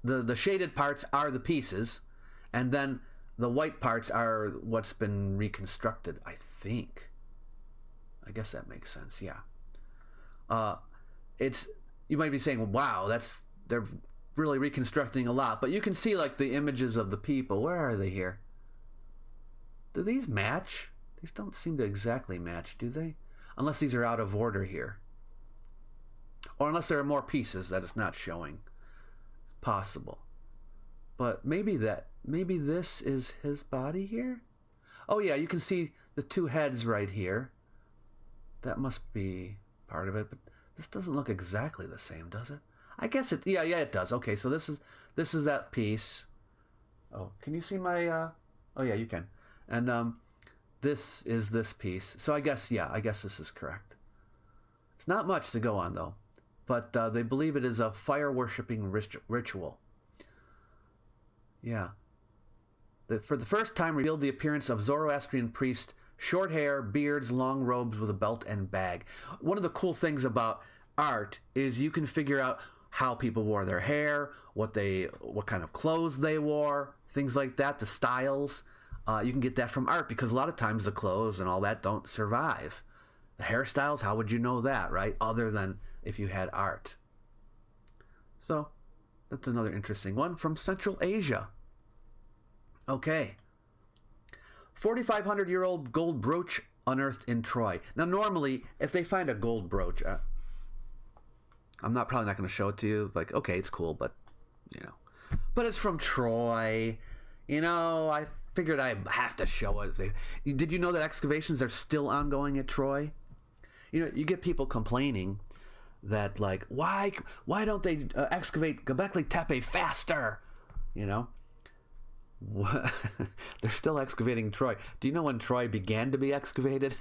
The shaded parts are the pieces, and then the white parts are what's been reconstructed, I think. I guess that makes sense, yeah. It's, you might be saying, wow, they're really reconstructing a lot, but you can see like the images of the people. Where are they here? Do these match? These don't seem to exactly match, do they? Unless these are out of order here. Or unless there are more pieces that it's not showing. It's possible. But maybe this is his body here? Oh yeah, you can see the two heads right here. That must be part of it, but this doesn't look exactly the same, does it? I guess it, yeah, it does. Okay, so this is that piece. Oh, can you see my, oh yeah, you can. And, this is this piece. So I guess this is correct. It's not much to go on, though. But they believe it is a fire-worshipping ritual. Yeah. For the first time revealed the appearance of Zoroastrian priests, short hair, beards, long robes with a belt and bag. One of the cool things about art is you can figure out how people wore their hair, what kind of clothes they wore, things like that, the styles. You can get that from art because a lot of times the clothes and all that don't survive. The hairstyles, how would you know that, right? Other than if you had art. So, that's another interesting one from Central Asia. Okay. 4,500-year-old gold brooch unearthed in Troy. Now, normally, if they find a gold brooch, I'm probably not going to show it to you. Like, okay, it's cool, but, you know. But it's from Troy. You know, I figured I have to show it. Did you know that excavations are still ongoing at Troy? You know, you get people complaining that, like, why don't they excavate Göbekli Tepe faster? You know? They're still excavating Troy. Do you know when Troy began to be excavated?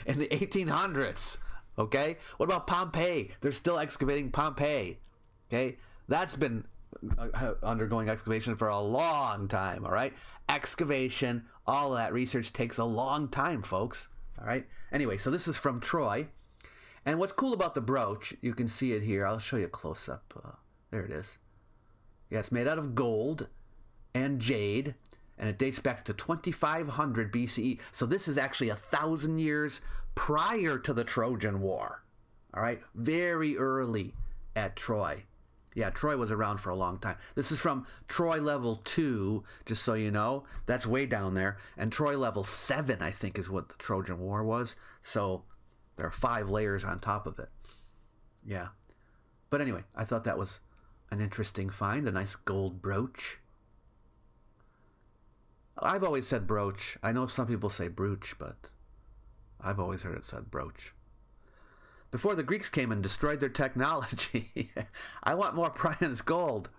In the 1800s. Okay? What about Pompeii? They're still excavating Pompeii. Okay? That's been undergoing excavation for a long time, all right? Excavation, all of that research takes a long time, folks, all right? Anyway, so this is from Troy. And what's cool about the brooch, you can see it here. I'll show you a close-up. There it is. Yeah, it's made out of gold and jade, and it dates back to 2500 BCE. So this is actually 1,000 years prior to the Trojan War, all right? Very early at Troy. Yeah, Troy was around for a long time. This is from Troy level 2, just so you know. That's way down there. And Troy level 7, I think, is what the Trojan War was. So there are 5 layers on top of it. Yeah. But anyway, I thought that was an interesting find. A nice gold brooch. I've always said brooch. I know some people say brooch, but I've always heard it said brooch. before the Greeks came and destroyed their technology. I want more bronze gold.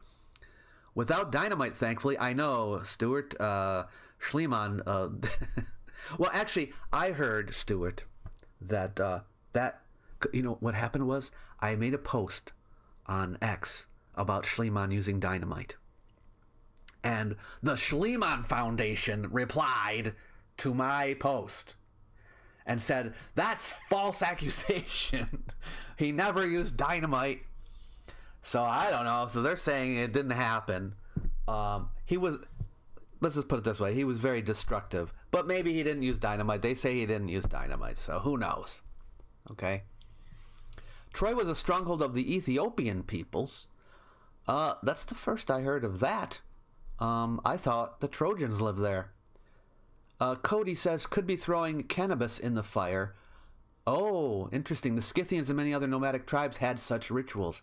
Without dynamite, thankfully. I know, Stuart, Schliemann. Well, actually, I heard, Stuart, that what happened was I made a post on X about Schliemann using dynamite. And the Schliemann Foundation replied to my post and said, that's false accusation. He never used dynamite. So I don't know. So they're saying it didn't happen. He was, let's just put it this way, he was very destructive. But maybe he didn't use dynamite. They say he didn't use dynamite, so who knows? Okay. Troy was a stronghold of the Ethiopian peoples. That's the first I heard of that. I thought the Trojans lived there. Cody says, could be throwing cannabis in the fire. Oh, interesting. The Scythians and many other nomadic tribes had such rituals.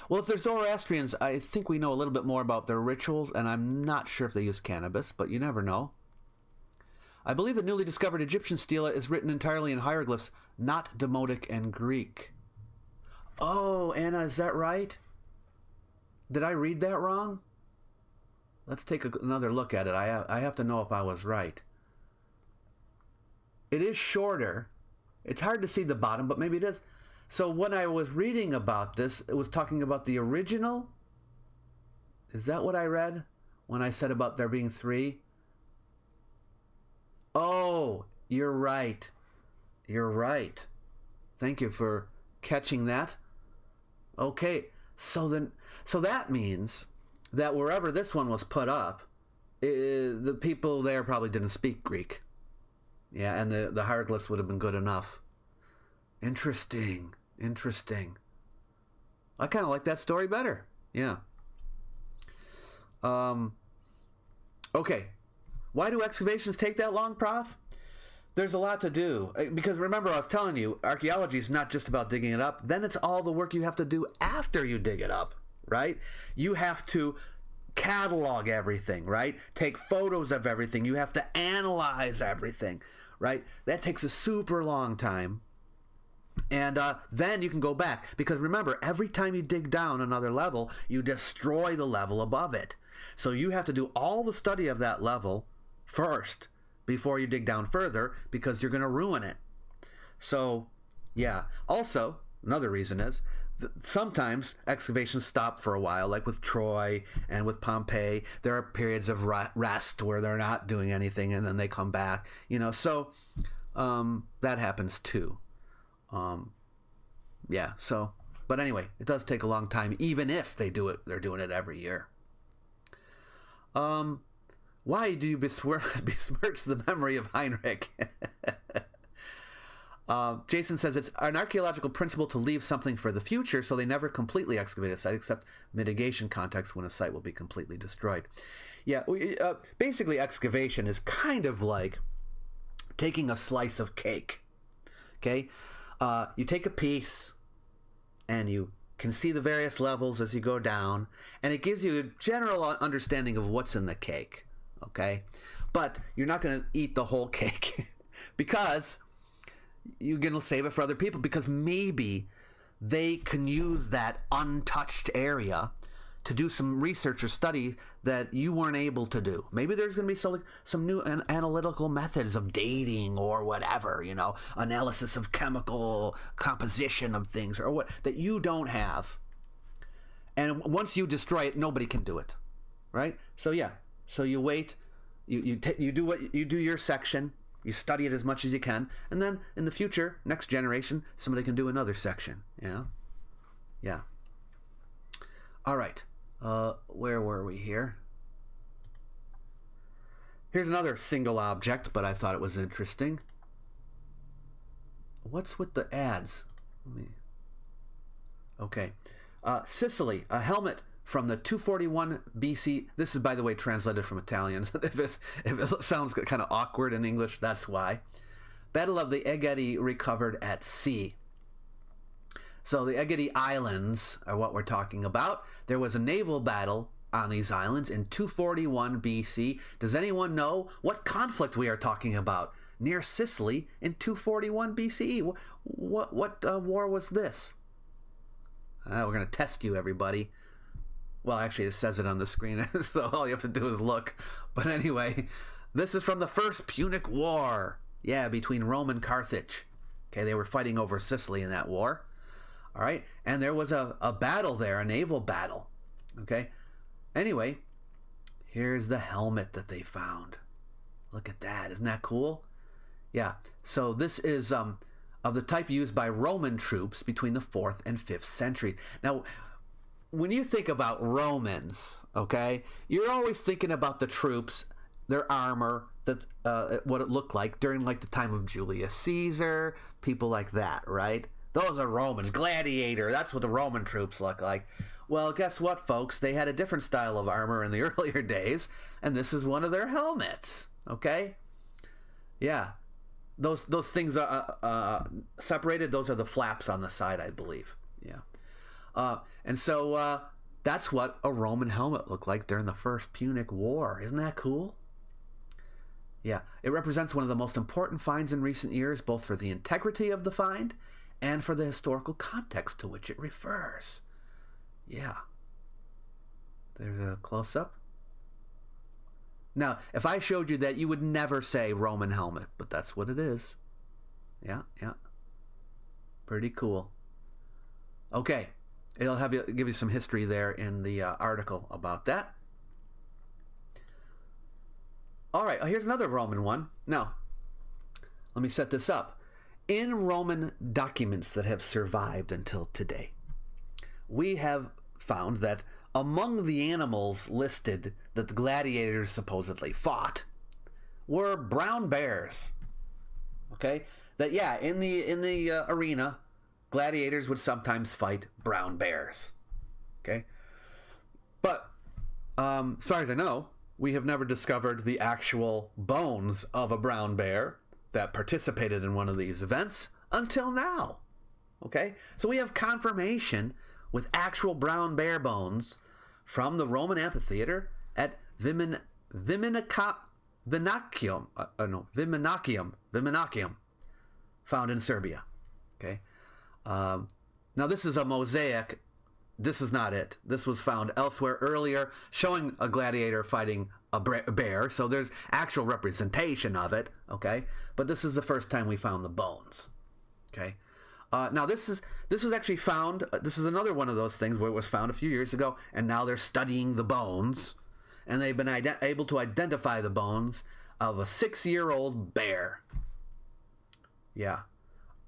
Well, if they're Zoroastrians, I think we know a little bit more about their rituals, and I'm not sure if they use cannabis, but you never know. I believe the newly discovered Egyptian stela is written entirely in hieroglyphs, not Demotic and Greek. Oh, Anna, is that right? Did I read that wrong? Let's take another look at it. I have to know if I was right. It is shorter. It's hard to see the bottom, but maybe it is. So when I was reading about this, it was talking about the original. Is that what I read when I said about there being 3? Oh, you're right. You're right. Thank you for catching that. Okay, so that means that wherever this one was put up, the people there probably didn't speak Greek. Yeah, and the hieroglyphs would have been good enough. Interesting. I kind of like that story better. Yeah. Okay. Why do excavations take that long, Prof? There's a lot to do. Because remember, I was telling you, archaeology is not just about digging it up. Then it's all the work you have to do after you dig it up, right? You have to catalog everything, right? Take photos of everything. You have to analyze everything, right? That takes a super long time. And then you can go back. Because remember, every time you dig down another level, you destroy the level above it. So you have to do all the study of that level first before you dig down further, because you're going to ruin it. So, yeah. Also, another reason is sometimes excavations stop for a while, like with Troy and with Pompeii. There are periods of rest where they're not doing anything, and then they come back. So that happens too. Yeah. So, but anyway, it does take a long time, even if they're doing it every year. Why do you besmirch the memory of Heinrich? Jason says it's an archaeological principle to leave something for the future, so they never completely excavate a site except mitigation context when a site will be completely destroyed. Yeah, basically excavation is kind of like taking a slice of cake. Okay? You take a piece and you can see the various levels as you go down, and it gives you a general understanding of what's in the cake. Okay? But you're not going to eat the whole cake because you're going to save it for other people, because maybe they can use that untouched area to do some research or study that you weren't able to do. Maybe there's going to be some new analytical methods of dating or whatever, analysis of chemical composition of things or what that you don't have. And once you destroy it, nobody can do it, right? So yeah, so you wait, you do your section, you study it as much as you can, and then in the future, next generation, somebody can do another section. Yeah. All right. Where were we here? Here's another single object, but I thought it was interesting. What's with the ads? Okay. Sicily, a helmet from the 241 BC. This is, by the way, translated from Italian. if it sounds kind of awkward in English, that's why. Battle of the Egedi recovered at sea. So the Egedi Islands are what we're talking about. There was a naval battle on these islands in 241 BC. Does anyone know what conflict we are talking about? near Sicily in 241 BCE. What war was this? We're going to test you, everybody. Well, actually, it says it on the screen, so all you have to do is look. But anyway, this is from the First Punic War. Yeah, between Rome and Carthage. Okay, they were fighting over Sicily in that war. All right, and there was a battle there, a naval battle. Okay, anyway, here's the helmet that they found. Look at that. Isn't that cool? Yeah, so this is of the type used by Roman troops between the 4th and 5th centuries. Now, when you think about Romans, okay, you're always thinking about the troops, their armor, that what it looked like during like the time of Julius Caesar, people like that, right? Those are Romans, gladiator. That's what the Roman troops look like. Well, guess what, folks? They had a different style of armor in the earlier days, and this is one of their helmets. Okay, yeah, those things are separated. Those are the flaps on the side, I believe. Yeah. And so that's what a Roman helmet looked like during the First Punic War. Isn't that cool? Yeah, it represents one of the most important finds in recent years, both for the integrity of the find and for the historical context to which it refers. Yeah. There's a close-up. Now, if I showed you that, you would never say Roman helmet, but that's what it is. Yeah, yeah. Pretty cool. Okay. It'll give you some history there in the article about that. All right, here's another Roman one. Now, let me set this up. In Roman documents that have survived until today, we have found that among the animals listed that the gladiators supposedly fought were brown bears. Okay? That, yeah, in the arena, gladiators would sometimes fight brown bears. Okay? But as far as I know, we have never discovered the actual bones of a brown bear that participated in one of these events until now. Okay? So we have confirmation with actual brown bear bones from the Roman amphitheater at Viminacium, found in Serbia. Okay? Now this is a mosaic. This is not it. This was found elsewhere earlier, showing a gladiator fighting a bear. So there's actual representation of it. Okay, but this is the first time we found the bones. Okay. Now this was actually found. This is another one of those things where it was found a few years ago, and now they're studying the bones, and they've been able to identify the bones of a 6-year-old bear. Yeah,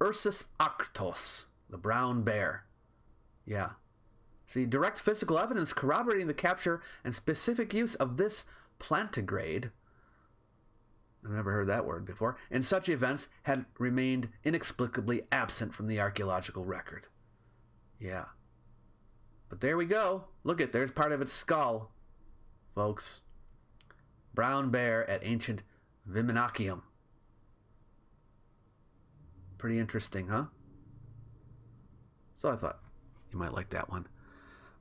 Ursus arctos, the brown bear. Yeah. See, direct physical evidence corroborating the capture and specific use of this plantigrade, I've never heard that word before, in such events had remained inexplicably absent from the archaeological record. Yeah. But there we go. Look at, there's part of its skull, folks. Brown bear at ancient Viminacium. Pretty interesting, huh? So I thought you might like that one.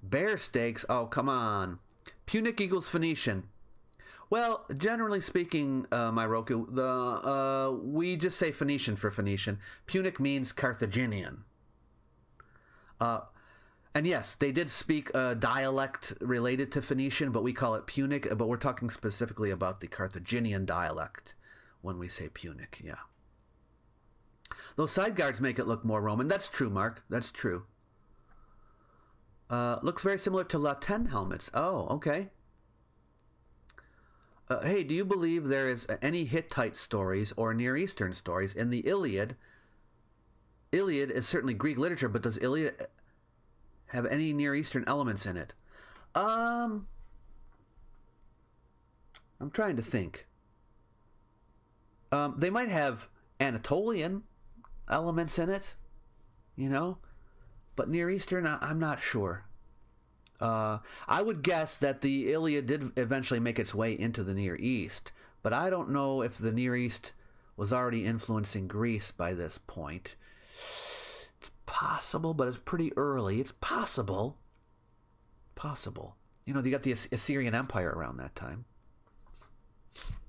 Bear steaks, oh, come on. Punic equals Phoenician. Well, generally speaking, my Roku, we just say Phoenician for Phoenician. Punic means Carthaginian. And yes, they did speak a dialect related to Phoenician, but we call it Punic, but we're talking specifically about the Carthaginian dialect when we say Punic, yeah. Those side guards make it look more Roman. That's true, Mark. That's true. Looks very similar to Latin helmets. Oh, okay. Hey, do you believe there is any Hittite stories or Near Eastern stories in the Iliad? Iliad is certainly Greek literature, but does Iliad have any Near Eastern elements in it? I'm trying to think. They might have Anatolian elements in it, you know, but Near Eastern, I'm not sure. I would guess that the Iliad did eventually make its way into the Near East, but I don't know if the Near East was already influencing Greece by this point. It's possible, but it's pretty early. It's possible. Possible. You know, you got the Assyrian Empire around that time.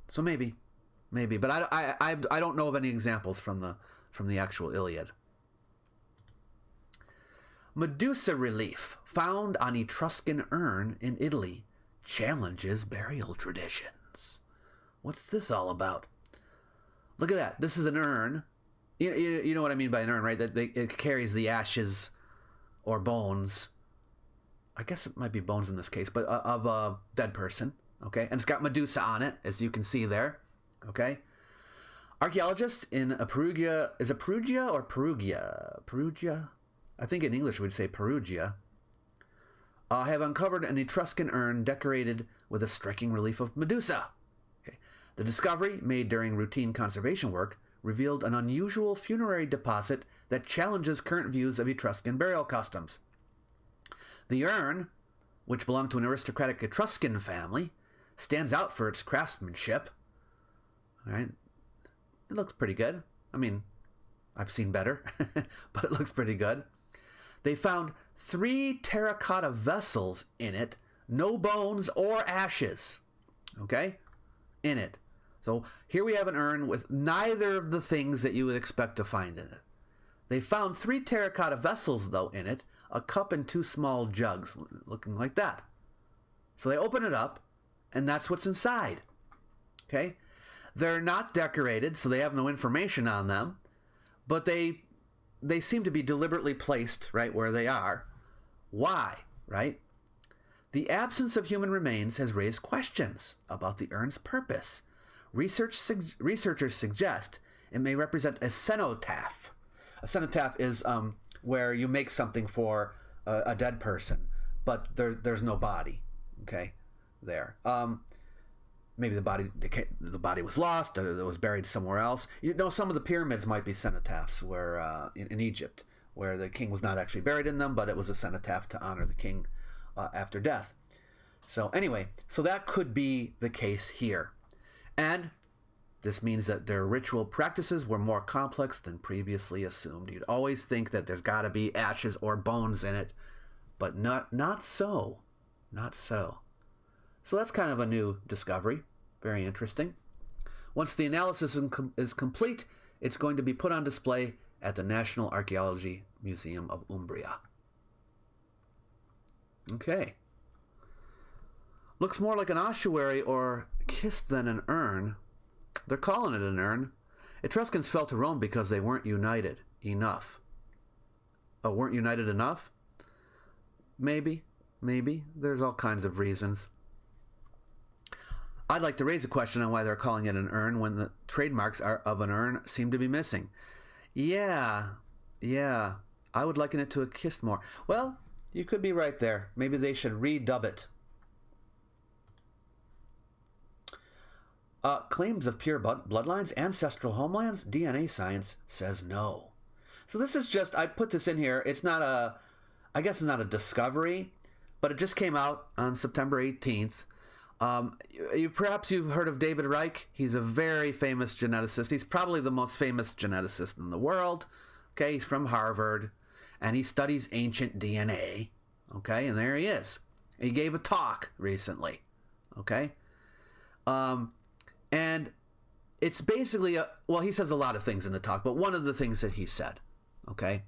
So maybe. maybe, but I don't know of any examples from the actual Iliad. Medusa relief found on Etruscan urn in Italy challenges burial traditions. What's this all about? Look at that. This is an urn. You know what I mean by an urn, right? That it carries the ashes or bones. I guess it might be bones in this case, but of a dead person. Okay, and it's got Medusa on it, as you can see there. Okay. Archaeologists in Perugia, is it Perugia or Perugia? Perugia? I think in English we'd say Perugia. Have uncovered an Etruscan urn decorated with a striking relief of Medusa. Okay. The discovery, made during routine conservation work, revealed an unusual funerary deposit that challenges current views of Etruscan burial customs. The urn, which belonged to an aristocratic Etruscan family, stands out for its craftsmanship. All right. It looks pretty good. I mean, I've seen better, but it looks pretty good. They found 3 terracotta vessels in it, no bones or ashes, okay, in it. So here we have an urn with neither of the things that you would expect to find in it. They found 3 terracotta vessels, though, in it, a cup and 2 small jugs, looking like that. So they open it up, and that's what's inside, okay? They're not decorated, so they have no information on them, but they seem to be deliberately placed right where they are. Why, right? The absence of human remains has raised questions about the urn's purpose. Researchers suggest it may represent a cenotaph. A cenotaph is where you make something for a dead person, but there's no body, okay, there. Maybe the body was lost, or it was buried somewhere else. You know, some of the pyramids might be cenotaphs, where in Egypt, where the king was not actually buried in them, but it was a cenotaph to honor the king after death. So anyway, so that could be the case here. And this means that their ritual practices were more complex than previously assumed. You'd always think that there's got to be ashes or bones in it, but not so. Not so. So that's kind of a new discovery. Very interesting. Once the analysis is complete, it's going to be put on display at the National Archaeology Museum of Umbria. Okay. Looks more like an ossuary or kist than an urn. They're calling it an urn. Etruscans fell to Rome because they weren't united enough. Oh, weren't united enough? Maybe. There's all kinds of reasons. I'd like to raise a question on why they're calling it an urn when the trademarks of an urn seem to be missing. Yeah. I would liken it to a kist more. Well, you could be right there. Maybe they should redub it. Claims of pure bloodlines, ancestral homelands, DNA science says no. So this is just, I put this in here. It's not I guess it's not a discovery, but it just came out on September 18th. Perhaps you've heard of David Reich. He's a very famous geneticist. He's probably the most famous geneticist in the world. Okay, he's from Harvard, and he studies ancient DNA. Okay, and there he is. He gave a talk recently. Okay, and it's basically well, he says a lot of things in the talk, but one of the things that he said, okay,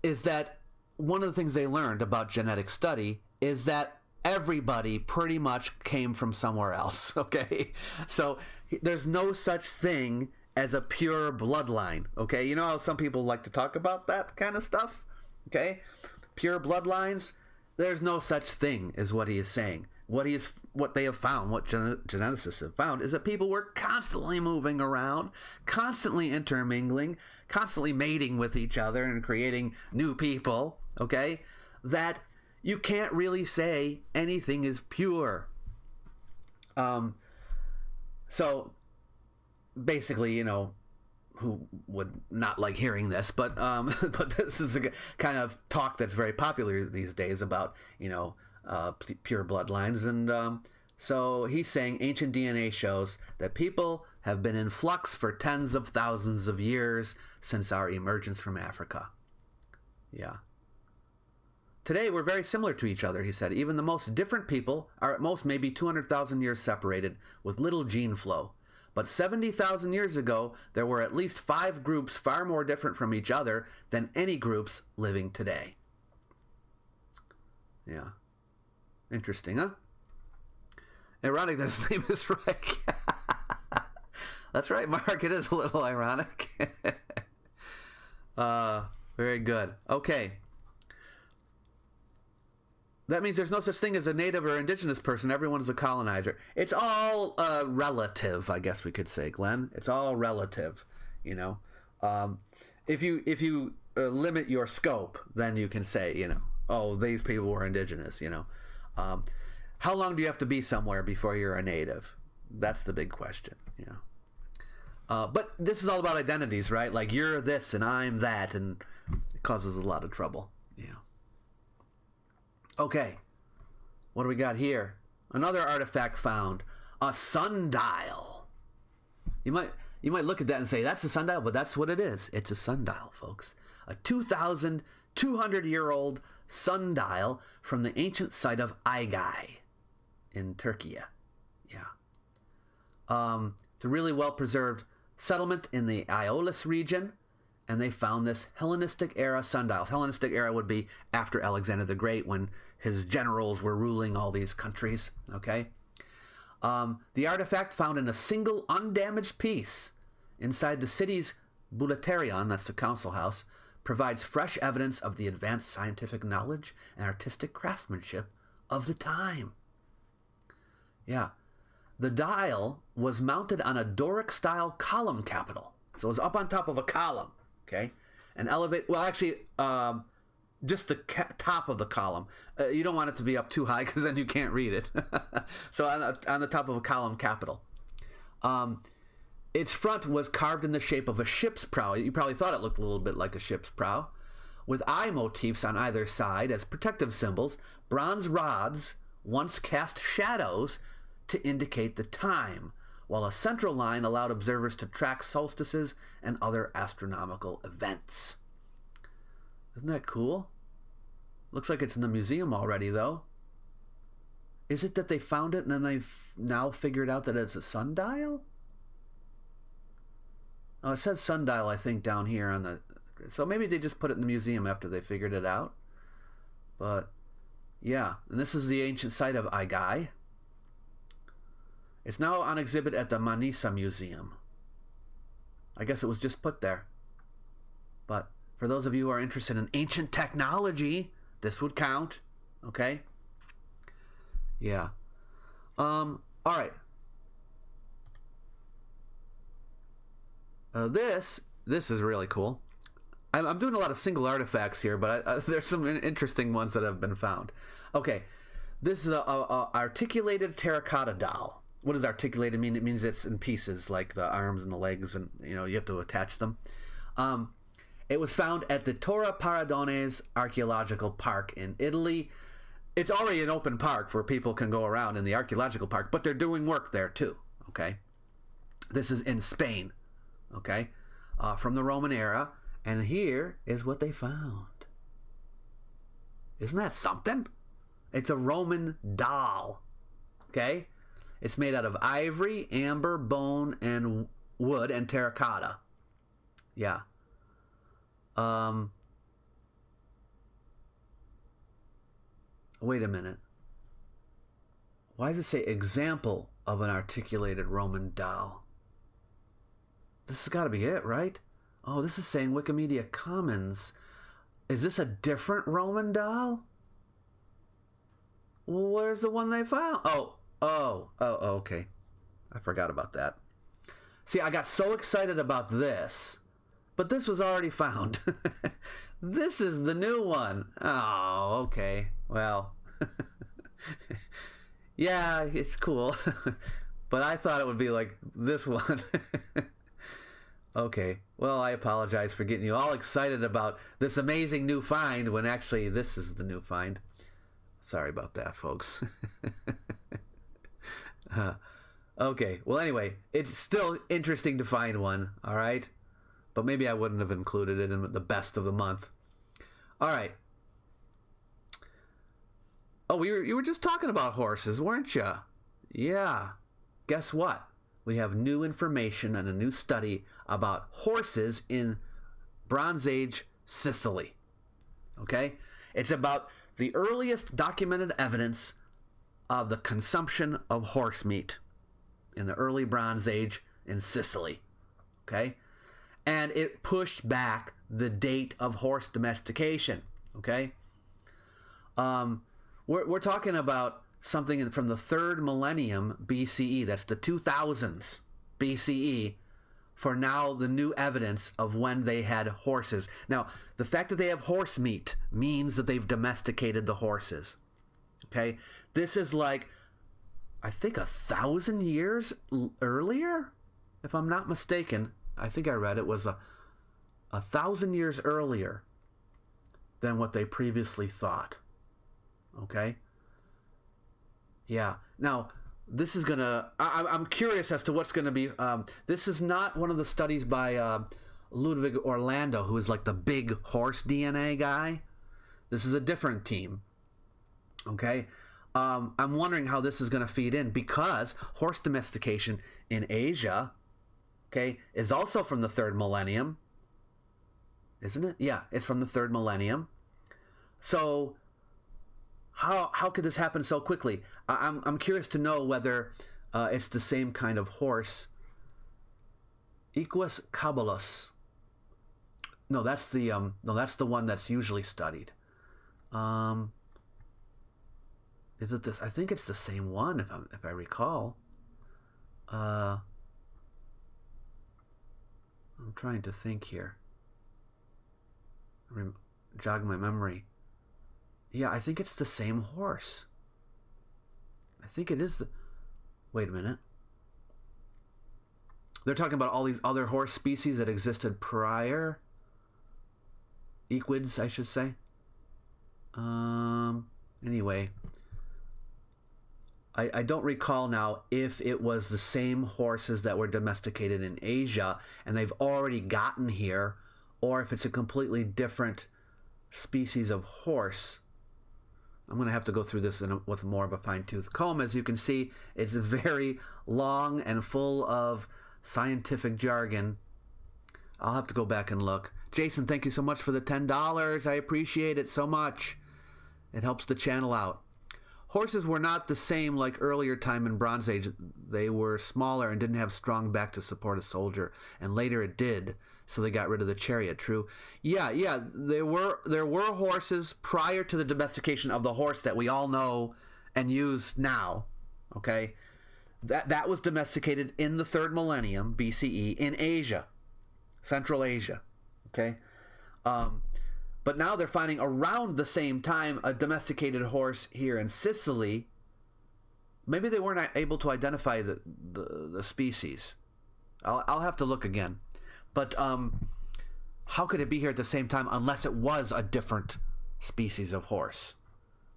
is that one of the things they learned about genetic study is that everybody pretty much came from somewhere else, okay? So there's no such thing as a pure bloodline, okay? You know how some people like to talk about that kind of stuff, okay? Pure bloodlines, there's no such thing, is what he is saying. What they have found, what geneticists have found, is that people were constantly moving around, constantly intermingling, constantly mating with each other and creating new people, okay? That you can't really say anything is pure. So basically, you know, who would not like hearing this, but this is a kind of talk that's very popular these days about, you know, pure bloodlines. And so he's saying ancient DNA shows that people have been in flux for tens of thousands of years since our emergence from Africa. Yeah. Today, we're very similar to each other, he said. Even the most different people are at most maybe 200,000 years separated with little gene flow. But 70,000 years ago, there were at least 5 groups far more different from each other than any groups living today. Yeah. Interesting, huh? Ironic that his name is Rick. That's right, Mark. It is a little ironic. Very good. Okay. That means there's no such thing as a native or indigenous person. Everyone is a colonizer. It's all relative, I guess we could say, Glenn. It's all relative, you know. If you limit your scope, then you can say, you know, oh, these people were indigenous, you know. How long do you have to be somewhere before you're a native? That's the big question, you know. But this is all about identities, right? Like, you're this and I'm that, and it causes a lot of trouble, you know. Okay, what do we got here? Another artifact found, a sundial. You might look at that and say, that's a sundial, but that's what it is. It's a sundial, folks. A 2,200-year-old sundial from the ancient site of Aigai in Turkey. Yeah. It's a really well-preserved settlement in the Aeolis region, and they found this Hellenistic-era sundial. Hellenistic era would be after Alexander the Great, when his generals were ruling all these countries, okay? The artifact, found in a single undamaged piece inside the city's Bouleuterion, that's the council house, provides fresh evidence of the advanced scientific knowledge and artistic craftsmanship of the time. Yeah. The dial was mounted on a Doric-style column capital. So it was up on top of a column, okay? And elevate, well, actually, just the top of the column. You don't want it to be up too high because then you can't read it. So on the top of a column capital. Its front was carved in the shape of a ship's prow. You probably thought it looked a little bit like a ship's prow. With eye motifs on either side as protective symbols, bronze rods once cast shadows to indicate the time, while a central line allowed observers to track solstices and other astronomical events. Isn't that cool? Looks like it's in the museum already, though. Is it that they found it and then they've now figured out that it's a sundial? Oh, it says sundial, I think, down here on the... So maybe they just put it in the museum after they figured it out. But, yeah. And this is the ancient site of Aigai. It's now on exhibit at the Manisa Museum. I guess it was just put there. But for those of you who are interested in ancient technology, this would count. Okay? Yeah. All right. This is really cool. I'm doing a lot of single artifacts here, but there's some interesting ones that have been found. Okay. This is a articulated terracotta doll. What does articulated mean? It means it's in pieces, like the arms and the legs, and you have to attach them. It was found at the Torre Paradones Archaeological Park in Italy. It's already an open park where people can go around in the archaeological park, but they're doing work there too. Okay, this is in Spain. Okay, from the Roman era, and here is what they found. Isn't that something? It's a Roman doll. Okay. It's made out of ivory, amber, bone, and wood, and terracotta. Yeah. Wait a minute. Why does it say example of an articulated Roman doll? This has got to be it, right? Oh, this is saying Wikimedia Commons. Is this a different Roman doll? Well, where's the one they found? Oh, okay. I forgot about that. See, I got so excited about this, but this was already found. This is the new one. Oh, okay. Well, yeah, it's cool. But I thought it would be like this one. Okay. Well, I apologize for getting you all excited about this amazing new find when actually this is the new find. Sorry about that, folks. Okay, well, anyway, it's still interesting to find one, all right? But maybe I wouldn't have included it in the best of the month. All right. Oh, you were just talking about horses, weren't you? Yeah. Guess what? We have new information and a new study about horses in Bronze Age Sicily. Okay? It's about the earliest documented evidence of the consumption of horse meat in the early Bronze Age in Sicily. Okay? And it pushed back the date of horse domestication. Okay? We're talking about something from the 3rd millennium BCE. That's the 2000s BCE for now the new evidence of when they had horses. Now, the fact that they have horse meat means that they've domesticated the horses. Okay? This is like, I think 1,000 years earlier, if I'm not mistaken. I think I read it was 1,000 years earlier than what they previously thought. Okay? Yeah. Now, this is gonna... I'm curious as to what's gonna be... this is not one of the studies by Ludwig Orlando, who is like the big horse DNA guy. This is a different team. Okay? I'm wondering how this is gonna feed in, because horse domestication in Asia, okay, is also from the 3rd millennium. Isn't it? Yeah, it's from the 3rd millennium. So... How could this happen so quickly? I'm curious to know whether it's the same kind of horse. Equus caballus. No, that's the one that's usually studied. Is it this? I think it's the same one, if I recall. I'm trying to think here. Jog my memory. Yeah, I think it's the same horse. I think it is the... Wait a minute. They're talking about all these other horse species that existed prior. Equids, I should say. Anyway. I don't recall now if it was the same horses that were domesticated in Asia and they've already gotten here, or if it's a completely different species of horse. I'm going to have to go through this with more of a fine-tooth comb. As you can see, it's very long and full of scientific jargon. I'll have to go back and look. Jason, thank you so much for the $10. I appreciate it so much. It helps the channel out. Horses were not the same like earlier time in Bronze Age. They were smaller and didn't have strong back to support a soldier. And later it did. So they got rid of the chariot. True. Yeah. There were horses prior to the domestication of the horse that we all know and use now. Okay, that was domesticated in the 3rd millennium BCE in Asia, Central Asia. Okay, but now they're finding around the same time a domesticated horse here in Sicily. Maybe they weren't able to identify the species. I'll have to look again. But how could it be here at the same time unless it was a different species of horse,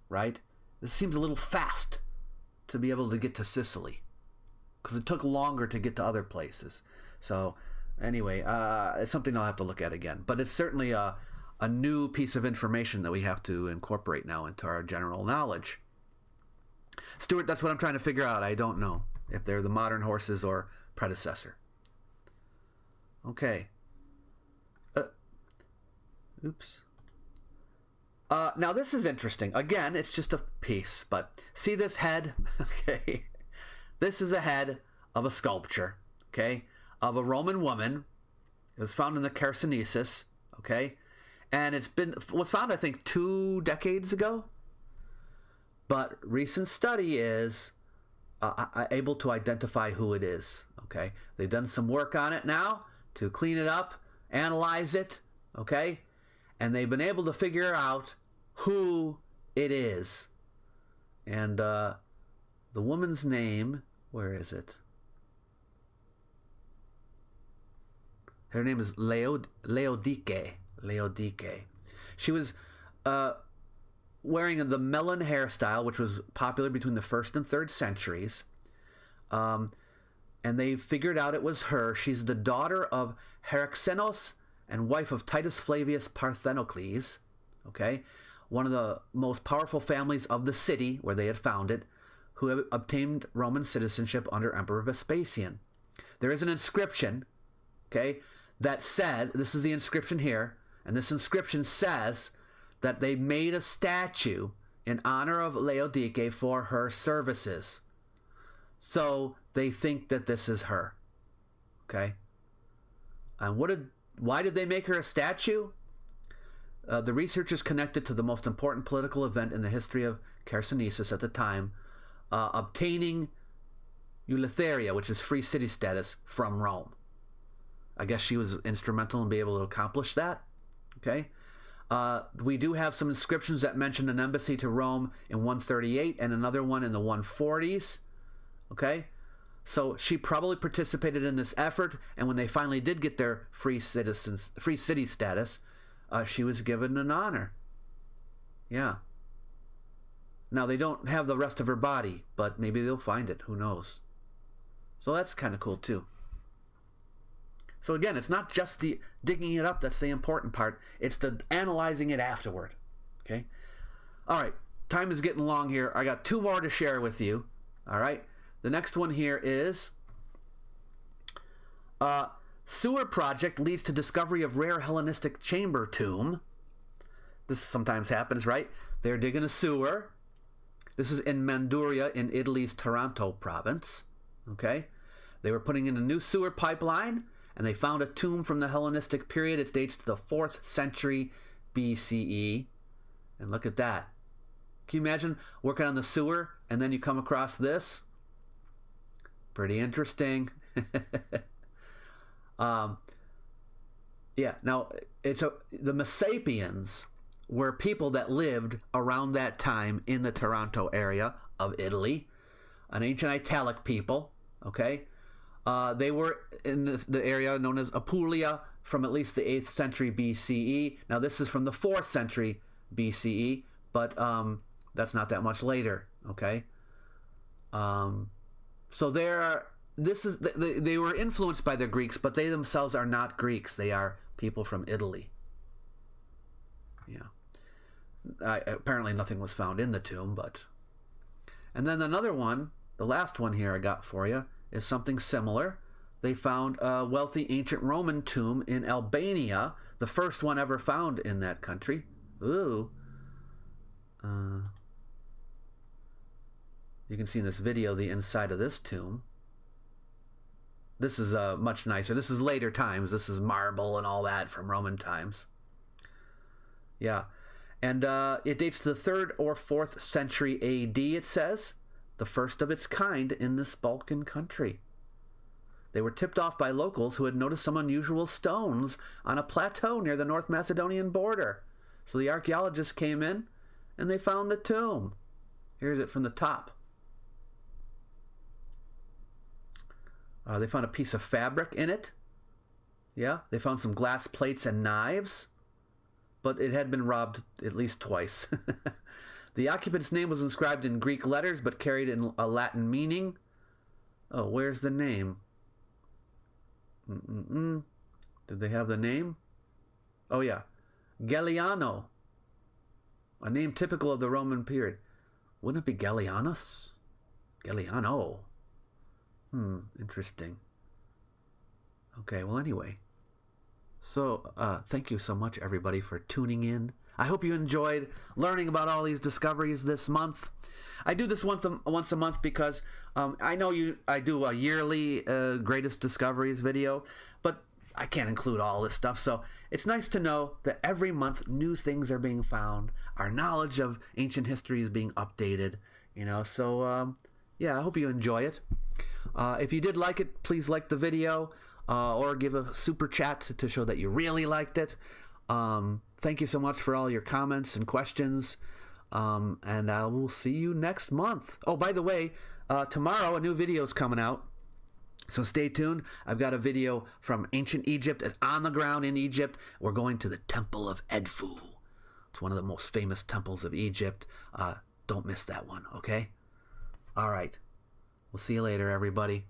right? This seems a little fast to be able to get to Sicily because it took longer to get to other places. So anyway, it's something I'll have to look at again. But it's certainly a new piece of information that we have to incorporate now into our general knowledge. Stuart, that's what I'm trying to figure out. I don't know if they're the modern horses or predecessor. Okay. Oops. Now this is interesting. Again, it's just a piece, but see this head? Okay. This is a head of a sculpture, okay, of a Roman woman. It was found in the Chersonesus, okay, and was found, I think, 2 decades ago. But recent study is able to identify who it is, okay. They've done some work on it now to clean it up, analyze it, okay? And they've been able to figure out who it is. And the woman's name, where is it? Her name is Laodike. She was wearing the melon hairstyle, which was popular between the 1st and 3rd centuries. And they figured out it was her. She's the daughter of Heraxenos and wife of Titus Flavius Parthenocles. Okay, one of the most powerful families of the city where they had found it, who had obtained Roman citizenship under Emperor Vespasian. There is an inscription, okay, that says, this is the inscription here, and this inscription says that they made a statue in honor of Laodike for her services. So they think that this is her, okay? And why did they make her a statue? The researchers connected to the most important political event in the history of Chersonesus at the time, obtaining Eleutheria, which is free city status, from Rome. I guess she was instrumental in being able to accomplish that. Okay. We do have some inscriptions that mention an embassy to Rome in 138 and another one in the 140s. Okay. So she probably participated in this effort, and when they finally did get their free city status, she was given an honor. Yeah. Now, they don't have the rest of her body, but maybe they'll find it. Who knows? So that's kind of cool, too. So again, it's not just the digging it up that's the important part. It's the analyzing it afterward. Okay? All right. Time is getting long here. I got 2 more to share with you. All right? The next one here is sewer project leads to discovery of rare Hellenistic chamber tomb. This sometimes happens, right? They're digging a sewer. This is in Manduria in Italy's Taranto province. Okay? They were putting in a new sewer pipeline, and they found a tomb from the Hellenistic period. It dates to the 4th century BCE. And look at that. Can you imagine working on the sewer, and then you come across this? Pretty interesting. Yeah, now, the Messapians were people that lived around that time in the Taranto area of Italy, an ancient Italic people, okay? They were in the area known as Apulia from at least the 8th century BCE. Now, this is from the 4th century BCE, but that's not that much later, okay? So they were influenced by the Greeks, but they themselves are not Greeks. They are people from Italy. Yeah. Apparently nothing was found in the tomb, but... And then another one, the last one here I got for you, is something similar. They found a wealthy ancient Roman tomb in Albania, the first one ever found in that country. Ooh. You can see in this video the inside of this tomb. This is much nicer. This is later times. This is marble and all that from Roman times. Yeah. And it dates to the 3rd or 4th century AD, it says. The first of its kind in this Balkan country. They were tipped off by locals who had noticed some unusual stones on a plateau near the North Macedonian border. So the archaeologists came in and they found the tomb. Here's it from the top. They found a piece of fabric in it. Yeah, they found some glass plates and knives. But it had been robbed at least twice. The occupant's name was inscribed in Greek letters, but carried in a Latin meaning. Oh, where's the name? Did they have the name? Oh, yeah. Galliano. A name typical of the Roman period. Wouldn't it be Gallianus? Galliano. Interesting. Okay, well, anyway. So, thank you so much, everybody, for tuning in. I hope you enjoyed learning about all these discoveries this month. I do this once a month because I know I do a yearly greatest discoveries video, but I can't include all this stuff. So it's nice to know that every month new things are being found. Our knowledge of ancient history is being updated. So yeah, I hope you enjoy it. If you did like it, please like the video or give a super chat to show that you really liked it. Thank you so much for all your comments and questions. And I will see you next month. Oh, by the way, tomorrow a new video is coming out. So stay tuned. I've got a video from ancient Egypt. It's on the ground in Egypt. We're going to the Temple of Edfu. It's one of the most famous temples of Egypt. Don't miss that one, okay? All right. We'll see you later, everybody.